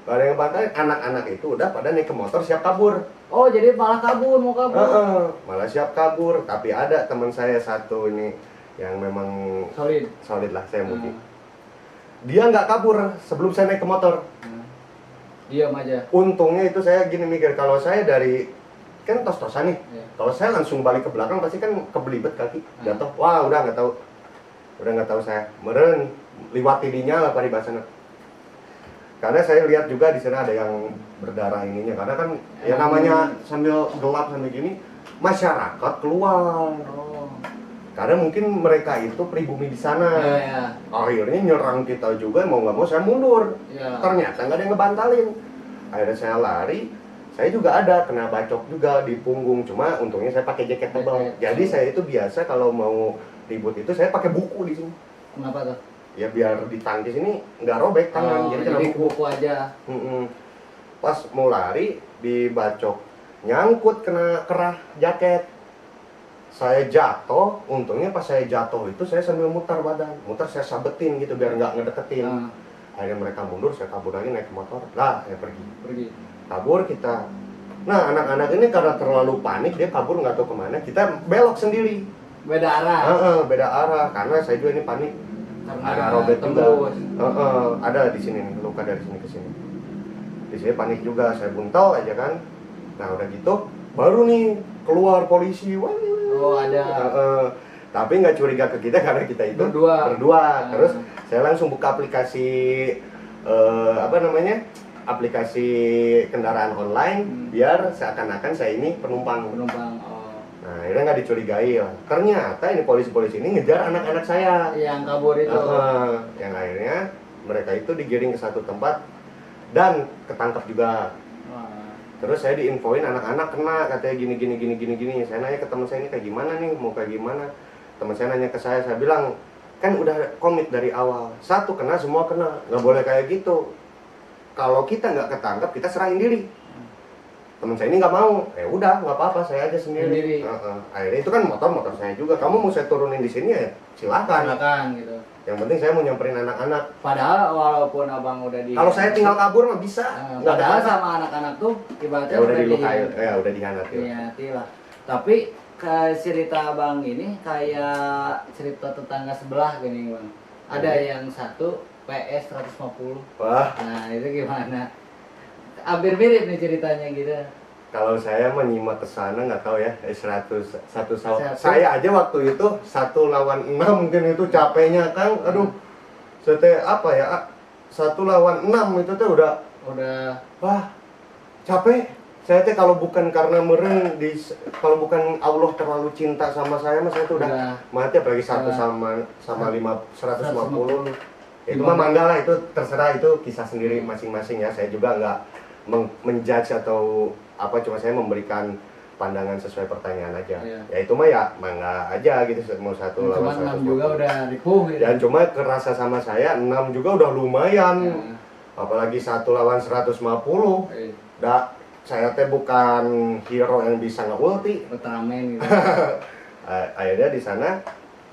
Nggak ada yang ngebantalin. Anak-anak itu udah pada naik ke motor siap kabur. Oh jadi malah mau kabur. Malah siap kabur. Tapi ada teman saya satu ini yang memang solid lah, saya muji. Dia nggak kabur sebelum saya naik ke motor. Diam aja. Untungnya itu saya gini mikir, kalau saya dari kan tos-tosan nih, kalau saya langsung balik ke belakang pasti kan kebelibet kaki, jatuh. Wah udah nggak tahu saya meren liwati dinya lah paribasana. Karena saya lihat juga di sana ada yang berdarah ininya, karena kan ya namanya sambil gelap sambil gini masyarakat keluar. Karena mungkin mereka itu pribumi di sana. Ya. Akhirnya nyerang kita juga, mau nggak mau saya mundur. Ya. Ternyata nggak ada yang ngebantalin. Akhirnya saya lari, saya juga ada kena bacok juga di punggung. Cuma untungnya saya pakai jaket tebal. Jadi saya itu biasa kalau mau ribut itu saya pakai buku di sini. Kenapa tuh? Ya biar di tangkis ini nggak robek tangan. Oh, kena jadi buku aja. Pas mau lari dibacok, nyangkut kena kerah jaket. Saya jatuh, untungnya pas saya jatuh itu saya sambil mutar badan, saya sabetin gitu biar nggak ngedeketin. Akhirnya mereka mundur, saya kabur lagi naik ke motor, lah saya pergi. Kabur kita. Nah anak-anak ini karena terlalu panik, dia kabur nggak tahu kemana, kita belok sendiri. Beda arah. Beda arah, karena saya juga ini panik. Karena Ada robek juga. tembus. Ada di sini nih, luka dari sini ke sini. Di sini panik juga, saya buntel aja kan. Nah udah gitu, baru nih keluar polisi. Wah, Oh ada. Tapi nggak curiga ke kita karena kita itu berdua. Terus saya langsung buka aplikasi aplikasi kendaraan online biar seakan-akan saya ini penumpang. Oh. Nah akhirnya nggak dicurigai lah. Ternyata ini polisi-polisi ini ngejar anak-anak saya. Yang kabur itu. Yang akhirnya mereka itu digiring ke satu tempat dan ketangkap juga. Terus saya diinfoin anak-anak kena, katanya gini. Saya nanya ke teman saya ini kayak gimana nih, mau kayak gimana. Teman saya nanya ke saya bilang, kan udah komit dari awal. Satu kena, semua kena. Nggak boleh kayak gitu. Kalau kita nggak ketangkap, kita serahin diri. Teman saya ini nggak mau. Udah, nggak apa-apa, saya aja sendiri. Akhirnya itu kan motor saya juga. Kamu mau saya turunin di sini ya silakan gitu. Yang penting saya mau nyamperin anak-anak. Padahal walaupun abang udah kalau saya tinggal kabur mah bisa. Padahal sama anak-anak tuh ibaratnya udah dilukai, udah dihanati. Lah. Tapi cerita abang ini kayak cerita tetangga sebelah gini bang. Ada yang satu PS 150. Wah. Nah itu gimana? Hampir mirip nih ceritanya gitu. Kalau saya menyimak ke sana nggak tahu ya, 100 saya aja waktu itu 1 lawan 6 mungkin itu capeknya Kang. Aduh. Apa ya? 1 lawan 6 itu tuh udah wah, capek. Saya tuh kalau bukan karena kalau bukan Allah terlalu cinta sama saya, mas saya tuh udah mati apalagi 1 sama 150. Itu mah mangga lah, itu terserah, itu kisah sendiri masing-masing ya. Saya juga nggak menjudge atau apa, cuma saya memberikan pandangan sesuai pertanyaan aja. Ya itu mah ya mangga aja gitu, mau 1 lawan 150. 6 juga udah ripuh gitu. Dan cuma kerasa sama saya 6 juga udah lumayan. Apalagi 1 lawan 150. Saya teh bukan hero yang bisa nge-ulti. Ultraman gitu. Akhirnya di sana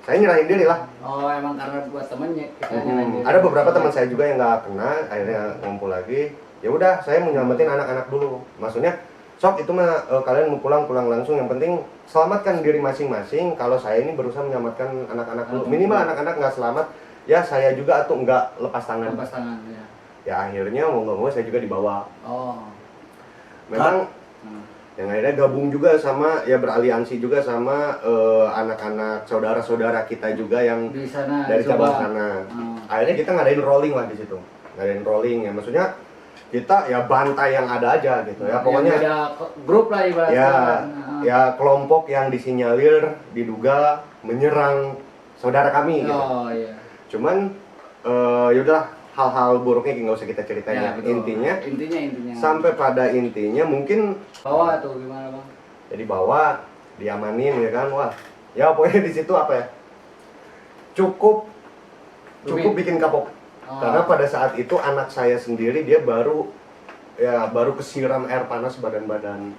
saya nyerahin diri lah. Oh emang karena buat temennya kita nyerahin diri. Ada beberapa teman saya juga yang nggak kena, akhirnya ngumpul lagi. Ya udah, saya mau nyelamatin anak-anak dulu. Maksudnya sok itu mah kalian mau pulang langsung, yang penting selamatkan diri masing-masing. Kalau saya ini berusaha menyelamatkan anak-anak dulu. Minimal anak-anak nggak selamat, ya saya juga atau nggak lepas tangan. Ya. Ya akhirnya mau nggak mau saya juga dibawa. Memang yang akhirnya gabung juga sama, ya beraliansi juga sama anak-anak saudara-saudara kita juga yang di sana, dari cabang sana. Akhirnya kita ngadain rolling lah di situ. Ngadain rolling ya, maksudnya kita ya bantai yang ada aja gitu ya. Pokoknya ada grup lah ibaratnya. Ya kelompok yang disinyalir diduga menyerang saudara kami gitu. Cuman yaudah, hal-hal buruknya nggak usah kita ceritain ya. Intinya sampai pada intinya mungkin bawa tuh gimana bang? Jadi bawa, diamanin ya kan. Wah ya pokoknya di situ apa ya, cukup bikin kapok. Karena pada saat itu anak saya sendiri dia baru kesiram air panas badan-badan.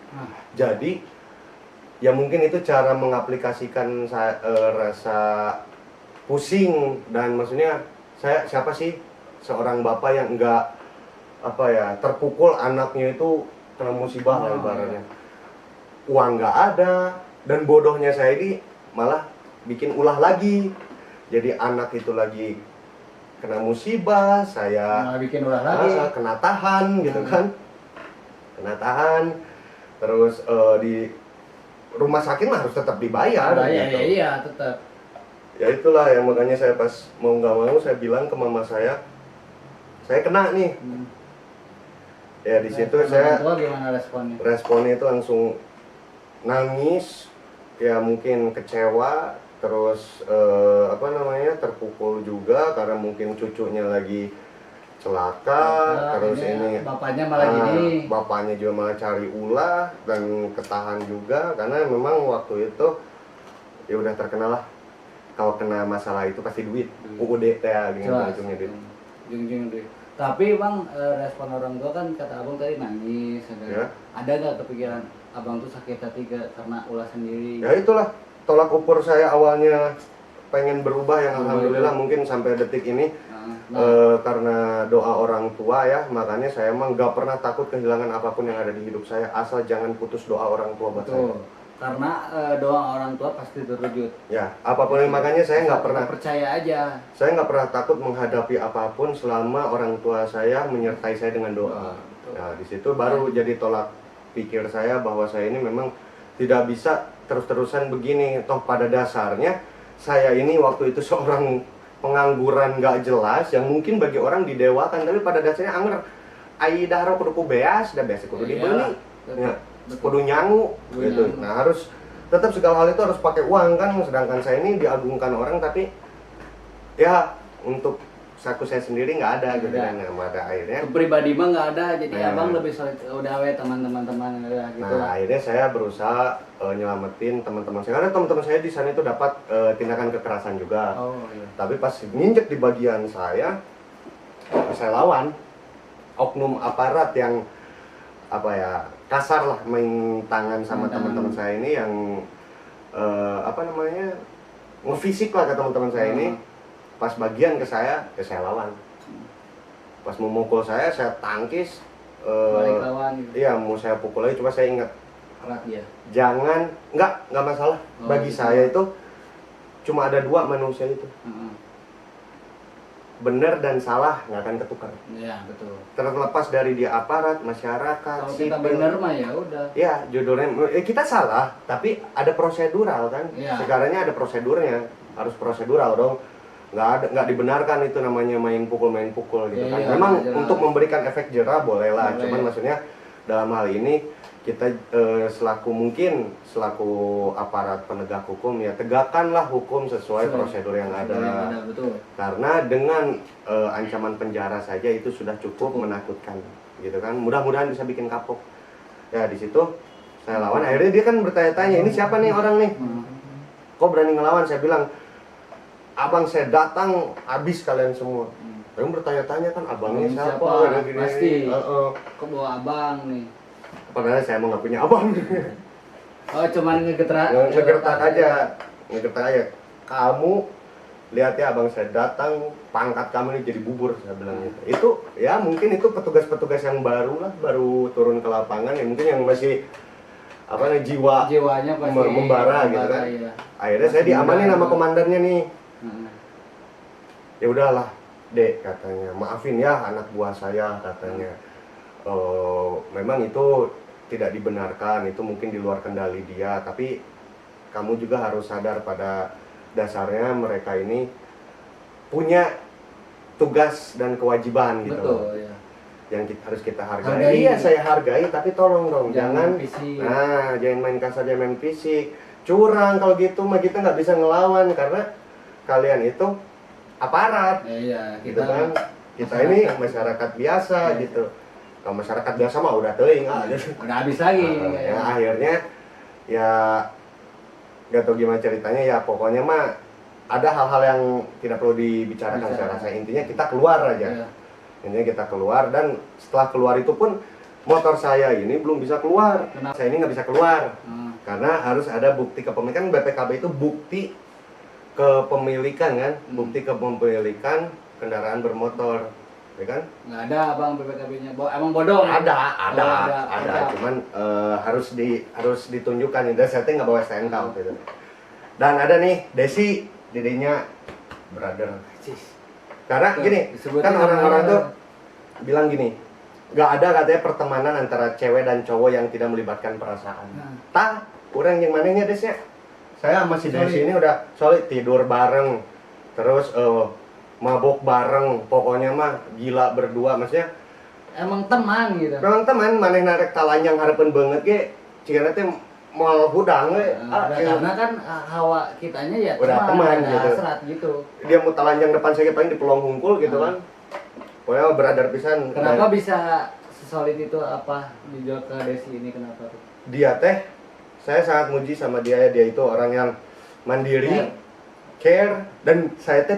Jadi ya mungkin itu cara mengaplikasikan rasa pusing. Dan maksudnya saya siapa sih seorang bapak yang enggak terpukul anaknya itu kena musibah lah ibaratnya. Uang nggak ada, dan bodohnya saya ini malah bikin ulah lagi. Jadi anak itu lagi kena musibah, saya malah bikin ulah lagi, kena tahan gitu kan. Kena tahan. Terus di rumah sakit mah harus tetap dibayar gitu. Iya, tetap. Ya itulah yang makanya saya pas mau nggak mau saya bilang ke mama saya kena nih. Ya di situ saya gimana responnya? Responnya itu langsung nangis, ya mungkin kecewa, terus apa namanya terpukul juga karena mungkin cucunya lagi celaka, terus ini bapaknya malah gini. bapaknya juga malah cari ulah dan ketahan juga karena memang waktu itu ya udah terkenal lah kalau kena masalah itu pasti duit, UUD ya ujungnya duit. Ujung-ujungnya duit. Tapi bang, respon orang tua kan kata abang tadi nangis, ada nggak kepikiran abang tuh sakit hati karena ulah sendiri? Ya itulah tolak ukur saya awalnya pengen berubah yang alhamdulillah mungkin sampai detik ini karena doa orang tua ya, makanya saya emang nggak pernah takut kehilangan apapun yang ada di hidup saya asal jangan putus doa orang tua buat saya. Karena doa orang tua pasti terwujud. Ya, apapun makanya saya nggak pernah percaya aja. Saya nggak pernah takut menghadapi apapun selama orang tua saya menyertai saya dengan doa. Nah, di situ baru jadi tolak pikir saya bahwa saya ini memang tidak bisa terus-terusan begini. Toh pada dasarnya saya ini waktu itu seorang pengangguran nggak jelas yang mungkin bagi orang didewakan, tapi pada dasarnya anger ai dahro kudu beas dan biasa kudu dibeli. Ya, kudu nyangu gitu. Nah, harus tetap segala hal itu harus pakai uang kan, sedangkan saya ini diagungkan orang tapi ya untuk saku saya sendiri nggak ada gitu kan. Nah, ada akhirnya pribadi mah nggak ada, jadi abang lebih solid udah teman-teman gitu. Nah, akhirnya saya berusaha nyelamatin teman-teman saya karena teman-teman saya di sana itu dapat tindakan kekerasan juga. Tapi pas nginjek di bagian saya lawan oknum aparat yang apa ya kasar lah main tangan sama teman-teman saya ini yang apa namanya ngefisik lah ke teman-teman saya ini. Pas bagian ke saya lawan. Pas memukul saya tangkis. Balik lawan. Iya, mau saya pukul lagi, cuma saya ingat. Dia. Jangan, nggak masalah. Bagi saya itu cuma ada dua manusia itu. Benar dan salah nggak akan ketukar. Iya, betul. Terlepas dari dia aparat, masyarakat, kalau kita benar mah ya udah. Ya, judulnya kita salah, tapi ada prosedural kan. Sekarangnya ada prosedurnya, harus prosedural dong. Nggak dibenarkan itu namanya main pukul gitu kan. Memang untuk memberikan efek jerah bolehlah, cuman maksudnya dalam hal ini kita selaku aparat penegak hukum ya tegakkanlah hukum sesuai prosedur yang ada. Betul. Karena dengan ancaman penjara saja itu sudah cukup menakutkan gitu kan. Mudah-mudahan bisa bikin kapok. Ya di situ saya lawan, akhirnya dia kan bertanya-tanya, ini siapa nih orang nih? Kok berani ngelawan? Saya bilang, abang saya datang habis kalian semua. Yang bertanya-tanya kan abangnya siapa? Gini. Pasti. Kok bawa abang nih? Padahal saya mau nggak punya abang. Oh, cuman ngegertak aja. Kamu lihat ya abang saya datang, pangkat kamu ini jadi bubur, saya bilang gitu. Itu ya mungkin itu petugas-petugas yang baru turun ke lapangan ya mungkin yang masih jiwanya pasti membara gitu kan. Iya. Akhirnya saya diamanin sama komandannya nih. Ya udahlah, Dek katanya, maafin ya anak buah saya katanya. Memang itu tidak dibenarkan, itu mungkin di luar kendali dia, tapi kamu juga harus sadar pada dasarnya mereka ini punya tugas dan kewajiban gitu. Betul, ya. Yang harus kita hargai. Iya, saya hargai, tapi tolong dong jangan main kasar, jangan main fisik. Curang kalau gitu mah kita nggak bisa ngelawan karena kalian itu aparat. Iya, gitu kan. Kita ini masyarakat biasa gitu. Kalau masyarakat biasa mah udah teuing gitu. Udah habis lagi. Ya akhirnya ya gak tau gimana ceritanya ya pokoknya mah ada hal-hal yang tidak perlu dibicarakan saya rasa. Intinya kita keluar aja. Intinya kita keluar dan setelah keluar itu pun motor saya ini belum bisa keluar. Kenapa? Saya ini nggak bisa keluar karena harus ada bukti kepemilikan. BPKB itu bukti kepemilikan kan, bukti kepemilikan kendaraan bermotor, ya kan? Nggak ada abang BPKB-nya, emang bodoh? Ada. Cuman harus ditunjukkan. Dan saya nggak bawa STNK gitu. Dan ada nih Desi, dedenya brother. Karena gini, kan orang-orang tuh bilang gini, nggak ada katanya pertemanan antara cewek dan cowok yang tidak melibatkan perasaan. Kurang yang mananya Desnya? Saya sama si Desi ini udah solid, tidur bareng, terus mabok bareng, pokoknya mah gila berdua, maksudnya emang teman gitu. Memang teman, maneh narek talanyang harapan banget ge, cikana teh mau hudang we. Karena kan hawa kitanya ya Udah teman ada gitu. hasrat gitu. Dia mau telanjang depan saya paling di pelong hungkul gitu kan. Pokoknya beradar pisan. Kenapa bisa sesolid itu apa dijual ke Desi ini, kenapa tuh? Dia teh, saya sangat muji sama dia. Dia itu orang yang mandiri, care, dan saya teh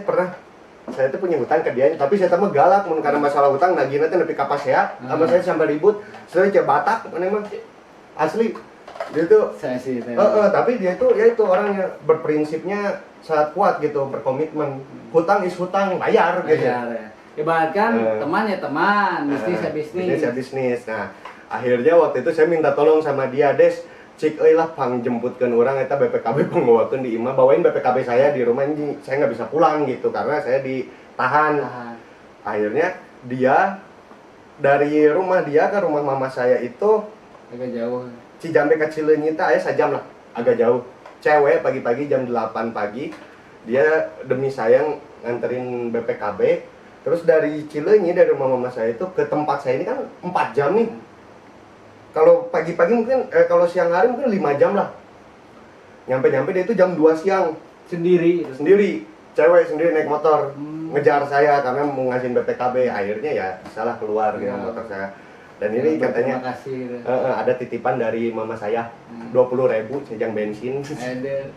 punya hutang ke dia, tapi saya mah galak mun karena masalah hutang nagihna teh nepi ka pasea, sama saya sampai ribut. Saya cek Batak mana mah. Asli. Dia tuh Saya sih tapi dia itu ya itu orang yang berprinsipnya sangat kuat gitu, berkomitmen. Hutang is hutang, bayar gitu. bayar ya. Ibaratkan teman ya teman, bisnis ya bisnis. Bisnis ya bisnis. Nah, akhirnya waktu itu saya minta tolong sama dia, Des, cik euy lah pang jemputkeun urang eta BPKB penggawakeun di imah, bawain BPKB saya di rumah ini, saya nggak bisa pulang gitu karena saya ditahan. Akhirnya dia dari rumah dia ke rumah mama saya itu Agak jauh. Cijambe ke Cileunyi teh aya sajam lah, agak jauh. Cewek pagi-pagi jam 8 pagi, dia demi sayang nganterin BPKB. Terus dari Cileunyi, dari rumah mama saya itu ke tempat saya ini kan 4 jam nih. Kalau pagi-pagi mungkin, kalau siang hari mungkin 5 jam lah. Nyampe-nyampe dia itu jam 2 siang. Sendiri. Sendiri, cewek sendiri naik motor. Ngejar saya karena mau ngasihin BPKB. Akhirnya ya salah keluar dengan motor saya. Dan ini katanya terima kasih. ada titipan dari mama saya, 20.000 sejang bensin. Ada.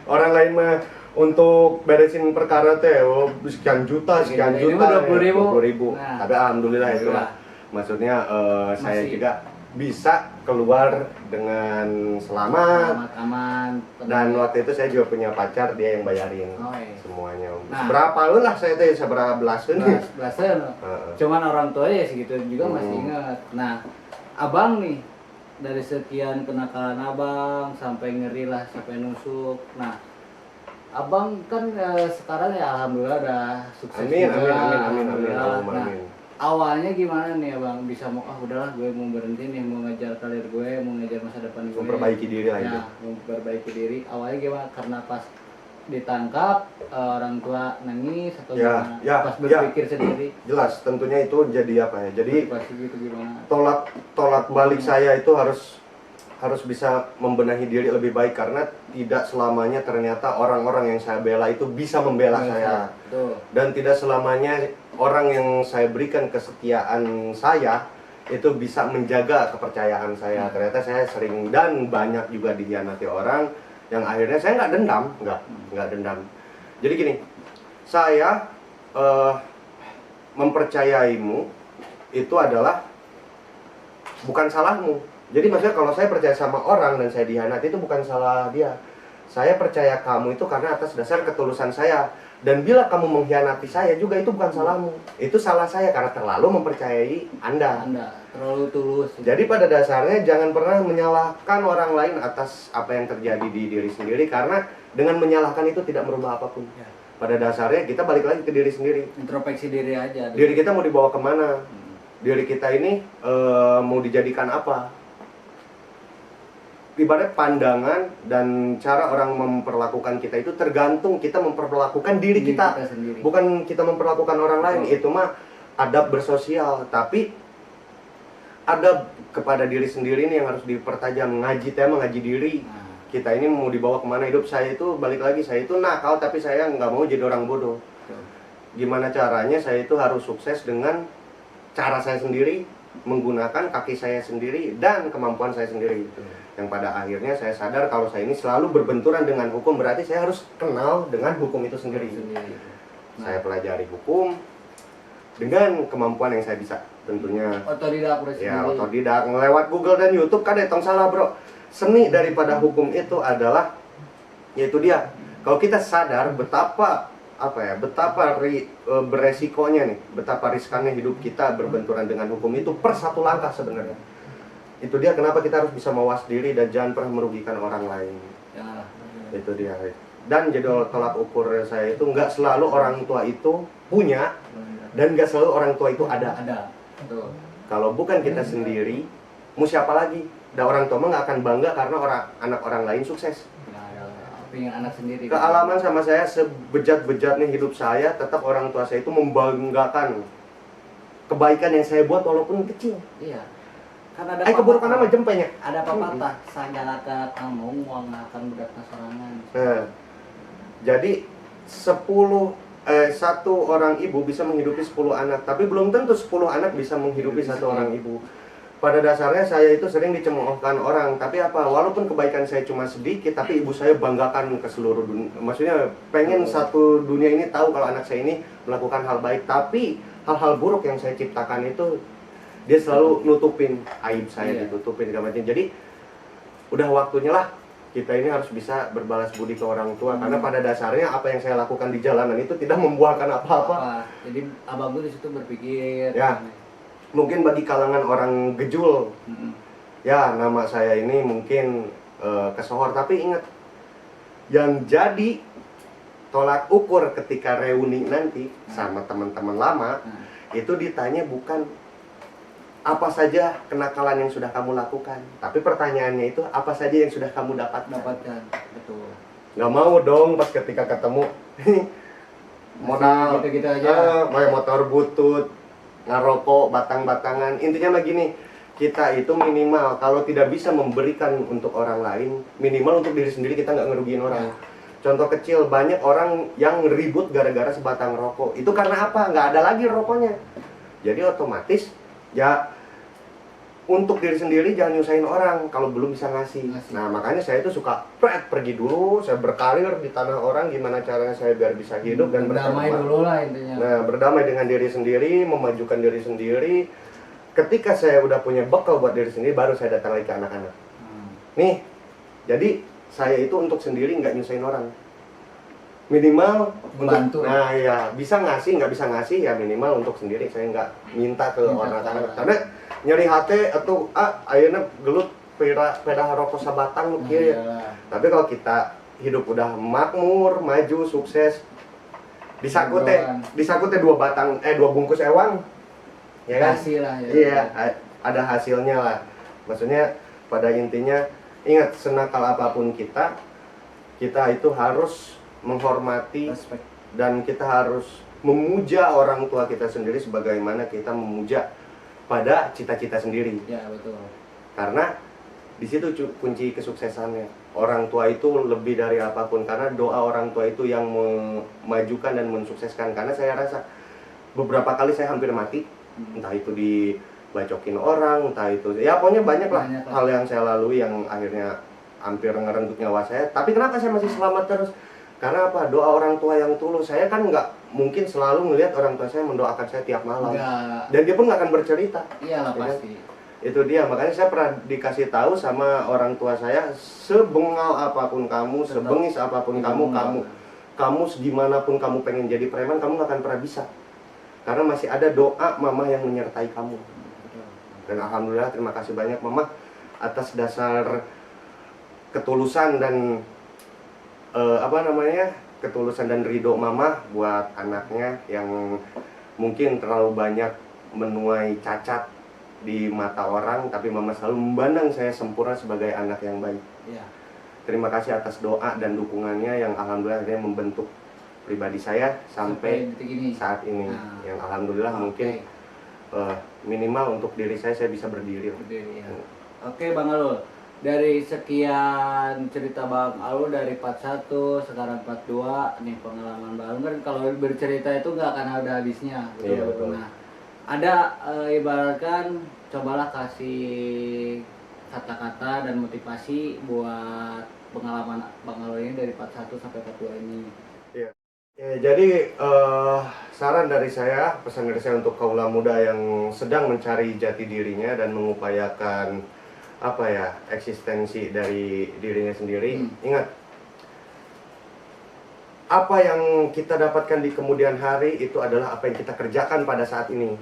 Orang lain mah untuk beresin perkara teh sekian juta Ini mah 20.000. Nah, tapi alhamdulillah itulah maksudnya saya juga bisa keluar dengan selamat aman. dan waktu itu saya juga punya pacar, dia yang bayarin semuanya. Nah, berapa lah saya teh seberapa belasan cuman orang tua ya segitu juga masih ingat. Nah, abang nih dari sekian kenakalan abang sampai ngeri lah, sampai nusuk. Nah, abang kan sekarang ya alhamdulillah udah sukses. Amin. Nah, awalnya gimana nih abang bisa mau udahlah gue mau berhenti nih, mau ngejar karir gue, mau ngejar masa depan gue, memperbaiki diri lah itu. Memperbaiki diri. Awalnya gimana? Karena pas ditangkap orang tua nangis atau gimana? Pas berpikir sendiri. Jelas, tentunya itu jadi apa ya? Jadi pasti gitu gimana? tolak balik saya itu harus bisa membenahi diri lebih baik karena tidak selamanya ternyata orang-orang yang saya bela itu bisa membela saya. Betul. Dan tidak selamanya orang yang saya berikan kesetiaan saya itu bisa menjaga kepercayaan saya. Ternyata saya sering dan banyak juga dikhianati orang yang akhirnya saya nggak dendam. Jadi gini, saya mempercayaimu itu adalah bukan salahmu. Jadi maksudnya kalau saya percaya sama orang dan saya dikhianati itu bukan salah dia. Saya percaya kamu itu karena atas dasar ketulusan saya. Dan bila kamu mengkhianati saya juga itu bukan salahmu. Itu salah saya karena terlalu mempercayai Anda. Terlalu tulus. Jadi pada dasarnya jangan pernah menyalahkan orang lain atas apa yang terjadi di diri sendiri karena dengan menyalahkan itu tidak merubah apapun. Pada dasarnya kita balik lagi ke diri sendiri. Introspeksi diri aja. Diri kita mau dibawa kemana? Diri kita ini mau dijadikan apa? Ibarat pandangan dan cara orang memperlakukan kita itu tergantung kita memperlakukan diri kita sendiri. Bukan kita memperlakukan orang lain. Itu mah adab bersosial, tapi adab kepada diri sendiri ini yang harus dipertajam. Ngaji diri. Kita ini mau dibawa kemana hidup saya itu, balik lagi saya itu nakal tapi saya nggak mau jadi orang bodoh. Gimana caranya saya itu harus sukses dengan cara saya sendiri, menggunakan kaki saya sendiri dan kemampuan saya sendiri. Yang pada akhirnya saya sadar kalau saya ini selalu berbenturan dengan hukum, berarti saya harus kenal dengan hukum itu sendiri. Saya pelajari hukum dengan kemampuan yang saya bisa, tentunya. Otodidak otodidak, lewat Google dan YouTube kan tong salah bro. Seni daripada hukum itu adalah, yaitu dia. Kalau kita sadar betapa beresikonya nih, betapa riskannya hidup kita berbenturan dengan hukum itu per satu langkah sebenarnya. Itu dia kenapa kita harus bisa mawas diri dan jangan pernah merugikan orang lain. Itu dia. Dan jadi tolak ukur saya itu nggak selalu orang tua itu punya dan nggak selalu orang tua itu ada. Kalau bukan kita sendiri, mau siapa lagi? Dan orang tua mah nggak akan bangga karena anak orang lain sukses. Anak sendiri. Kealaman sama saya sebejat-bejatnya hidup saya, tetap orang tua saya itu membanggakan kebaikan yang saya buat walaupun kecil. Iya. Kan ada Ai keburukan nama jempenya. ada pepatah sagala kamu uang akan budak nasorangan. Nah, jadi satu orang ibu bisa menghidupi 10 anak, tapi belum tentu 10 anak bisa menghidupi satu orang ibu. Pada dasarnya saya itu sering dicemoohkan orang, tapi apa? Walaupun kebaikan saya cuma sedikit, tapi ibu saya banggakan ke seluruh dunia. Maksudnya pengen satu dunia ini tahu kalau anak saya ini melakukan hal baik, tapi hal-hal buruk yang saya ciptakan itu dia selalu nutupin aib saya, ditutupin segala macam. Jadi udah waktunya lah kita ini harus bisa berbalas budi ke orang tua, karena pada dasarnya apa yang saya lakukan di jalanan itu tidak membuahkan apa-apa. Jadi abang gue di situ berpikir Ya, mungkin bagi kalangan orang gejul, ya nama saya ini mungkin kesohor, tapi ingat, yang jadi tolak ukur ketika reuni nanti sama teman-teman lama itu ditanya bukan apa saja kenakalan yang sudah kamu lakukan, tapi pertanyaannya itu apa saja yang sudah kamu dapatkan. Betul. Nggak mau dong pas ketika ketemu modal gitu-gitu aja. kayak motor butut, ngerokok batang-batangan. Intinya begini, kita itu minimal kalau tidak bisa memberikan untuk orang lain, minimal untuk diri sendiri kita nggak ngerugiin orang. Contoh kecil, banyak orang yang ribut gara-gara sebatang rokok. Itu karena apa? Nggak ada lagi rokoknya. Jadi otomatis ya untuk diri sendiri jangan nyusahin orang kalau belum bisa ngasih. Nah makanya saya itu suka pergi dulu, saya berkarir di tanah orang, gimana caranya saya biar bisa hidup dan berdamai dulu lah intinya. Nah, berdamai dengan diri sendiri, memajukan diri sendiri. Ketika saya udah punya bekal buat diri sendiri, baru saya datang lagi ke anak-anak. Nih, jadi saya itu untuk sendiri nggak nyusahin orang. Minimal Bantu. Nah ya, bisa ngasih, nggak bisa ngasih ya minimal untuk sendiri. Saya nggak minta ke orang-orang. Karena nyeri hati atau ayeuna gelut peda rokok sabatang lu kieu ya. Tapi kalau kita hidup udah makmur, maju, sukses, disaku teh dua bungkus ewang. Ya kan? Hasil lah ya. Iya, ada hasilnya lah. Maksudnya pada intinya ingat, senakal apapun kita itu harus menghormati Respect. dan kita harus memuja orang tua kita sendiri sebagaimana kita memuja pada cita-cita sendiri. Ya, betul. Karena di situ kunci kesuksesannya. Orang tua itu lebih dari apapun, karena doa orang tua itu yang memajukan dan mensukseskan. Karena saya rasa beberapa kali saya hampir mati, entah itu dibacokin orang, entah itu ya pokoknya banyak lah hal yang saya lalui yang akhirnya hampir ngerenggut nyawa saya. Tapi kenapa saya masih selamat terus? Karena apa? Doa orang tua yang tulus. Saya kan nggak mungkin selalu melihat orang tua saya mendoakan saya tiap malam. Enggak. Dan dia pun nggak akan bercerita. Iyalah Ya, pasti. itu dia, makanya saya pernah dikasih tahu sama orang tua saya, sebengal apapun kamu, sebengis apapun kamu segimanapun kamu pengen jadi preman, kamu nggak akan pernah bisa. Karena masih ada doa mama yang menyertai kamu. Dan alhamdulillah, terima kasih banyak mama atas dasar ketulusan dan ketulusan dan ridho mama buat anaknya yang mungkin terlalu banyak menuai cacat di mata orang, tapi mama selalu memandang saya sempurna sebagai anak yang baik. Ya. Terima kasih atas doa dan dukungannya yang alhamdulillah dia membentuk pribadi saya sampai saat ini. Yang alhamdulillah mungkin minimal untuk diri saya bisa berdiri. Ya. Oke Bang Alul, dari sekian cerita Bang Alul dari part 1 sekarang part 2 nih, pengalaman Bang kan kalau bercerita itu nggak akan ada habisnya. Iya, betul. Nah, ada ibaratkan cobalah kasih kata-kata dan motivasi buat pengalaman Bang Alul ini dari part 1 sampai part 2 ini. Iya. Ya, jadi saran dari saya, pesan dari saya untuk kaula muda yang sedang mencari jati dirinya dan mengupayakan eksistensi dari dirinya sendiri. Ingat, apa yang kita dapatkan di kemudian hari itu adalah apa yang kita kerjakan pada saat ini.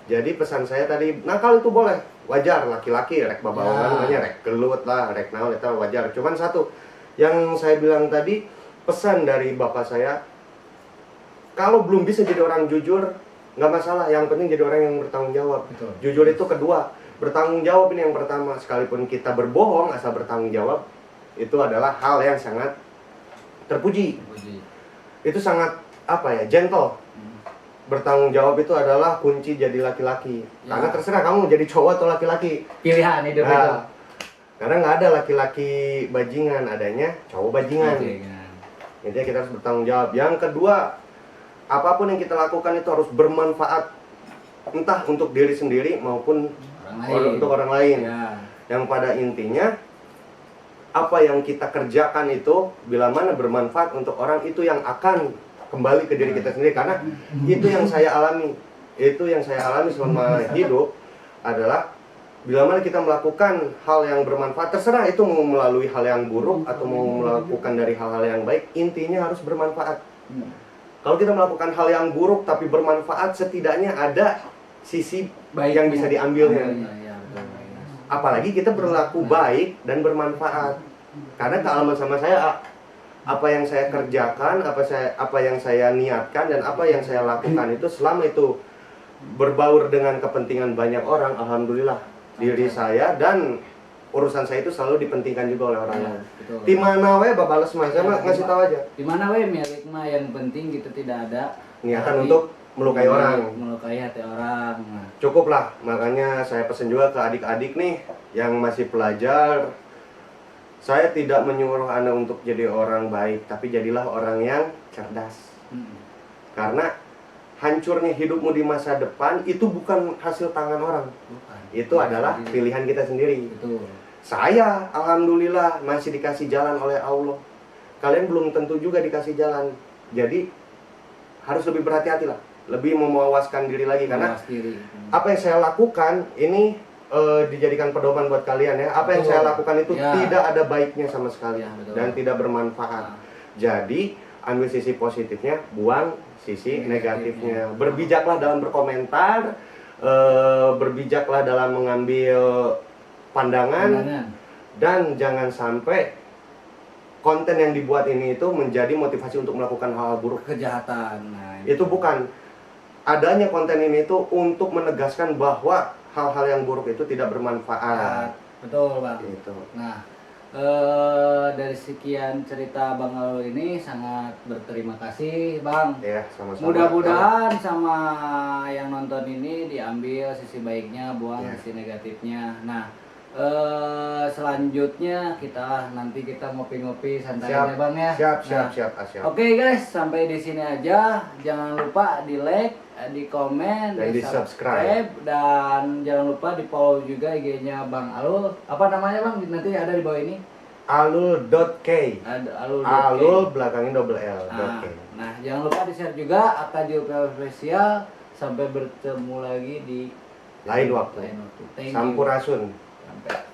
Jadi pesan saya tadi, nakal itu boleh, wajar, laki-laki rek babawangan namanya, rek gelut lah, rek naon itu wajar. Cuman satu yang saya bilang tadi, pesan dari bapak saya, kalau belum bisa jadi orang jujur nggak masalah, yang penting jadi orang yang bertanggung jawab. Jujur itu kedua, bertanggung jawab ini yang pertama. Sekalipun kita berbohong asal bertanggung jawab, itu adalah hal yang sangat terpuji. Itu sangat gentle. bertanggung jawab itu adalah kunci jadi laki-laki. Ya. Karena terserah kamu mau jadi cowok atau laki-laki. Pilihan hidup itu. Nah, karena nggak ada laki-laki bajingan, adanya cowok bajingan. Intinya kita harus bertanggung jawab. Yang kedua, apapun yang kita lakukan itu harus bermanfaat, entah untuk diri sendiri maupun untuk orang lain. Ya. Yang pada intinya, apa yang kita kerjakan itu bila mana bermanfaat untuk orang, itu yang akan kembali ke diri kita sendiri. Karena itu yang saya alami. Itu yang saya alami selama hidup adalah bila mana kita melakukan hal yang bermanfaat, terserah itu mau melalui hal yang buruk atau mau melakukan dari hal-hal yang baik, intinya harus bermanfaat. Kalau kita melakukan hal yang buruk tapi bermanfaat, setidaknya ada sisi baik yang bisa diambilnya. Apalagi kita berlaku baik dan bermanfaat. Karena kealaman sama saya, apa yang saya kerjakan, apa yang saya niatkan dan apa yang saya lakukan itu, selama itu berbaur dengan kepentingan banyak orang, alhamdulillah diri saya dan urusan saya itu selalu dipentingkan juga oleh orang lain. Di mana we babales mas, saya ngasih tahu aja. Di mana we milik mah yang penting gitu, tidak ada niatan untuk melukai orang, melukai hati orang. Cukuplah. Makanya saya pesan juga ke adik-adik nih yang masih pelajar, saya tidak menyuruh Anda untuk jadi orang baik, tapi jadilah orang yang cerdas. Karena hancurnya hidupmu di masa depan itu bukan hasil tangan orang. Itu adalah pilihan kita sendiri. Betul. Saya alhamdulillah masih dikasih jalan oleh Allah. Kalian belum tentu juga dikasih jalan. Jadi harus lebih berhati-hati lah, lebih memuaskan diri lagi. Karena apa yang saya lakukan ini dijadikan pedoman buat kalian ya. Apa yang saya lakukan itu tidak ada baiknya sama sekali dan tidak bermanfaat. Jadi ambil sisi positifnya, buang sisi negatifnya. Berbijaklah dalam berkomentar, berbijaklah dalam mengambil pandangan, dan jangan sampai konten yang dibuat ini itu menjadi motivasi untuk melakukan hal buruk, kejahatan. Itu bukan. Adanya konten ini itu untuk menegaskan bahwa hal-hal yang buruk itu tidak bermanfaat. Betul bang. Gitu. Nah, dari sekian cerita Bang Alul ini sangat berterima kasih Bang. Ya, sama-sama. Mudah-mudahan sama yang nonton ini diambil sisi baiknya, buang sisi negatifnya. Nah, selanjutnya nanti kita ngopi-ngopi santai ya Bang ya. Siap. Oke guys, sampai di sini aja. Jangan lupa di like, di komen, dan di subscribe, dan jangan lupa di follow juga IG-nya Bang Alul. Apa namanya Bang? Nanti ada di bawah ini. Alul.k. Alul belakangnya double L. Nah, jangan lupa di share juga Akadil Official. Sampai bertemu lagi di lain waktu. Sampurasun. Sampai.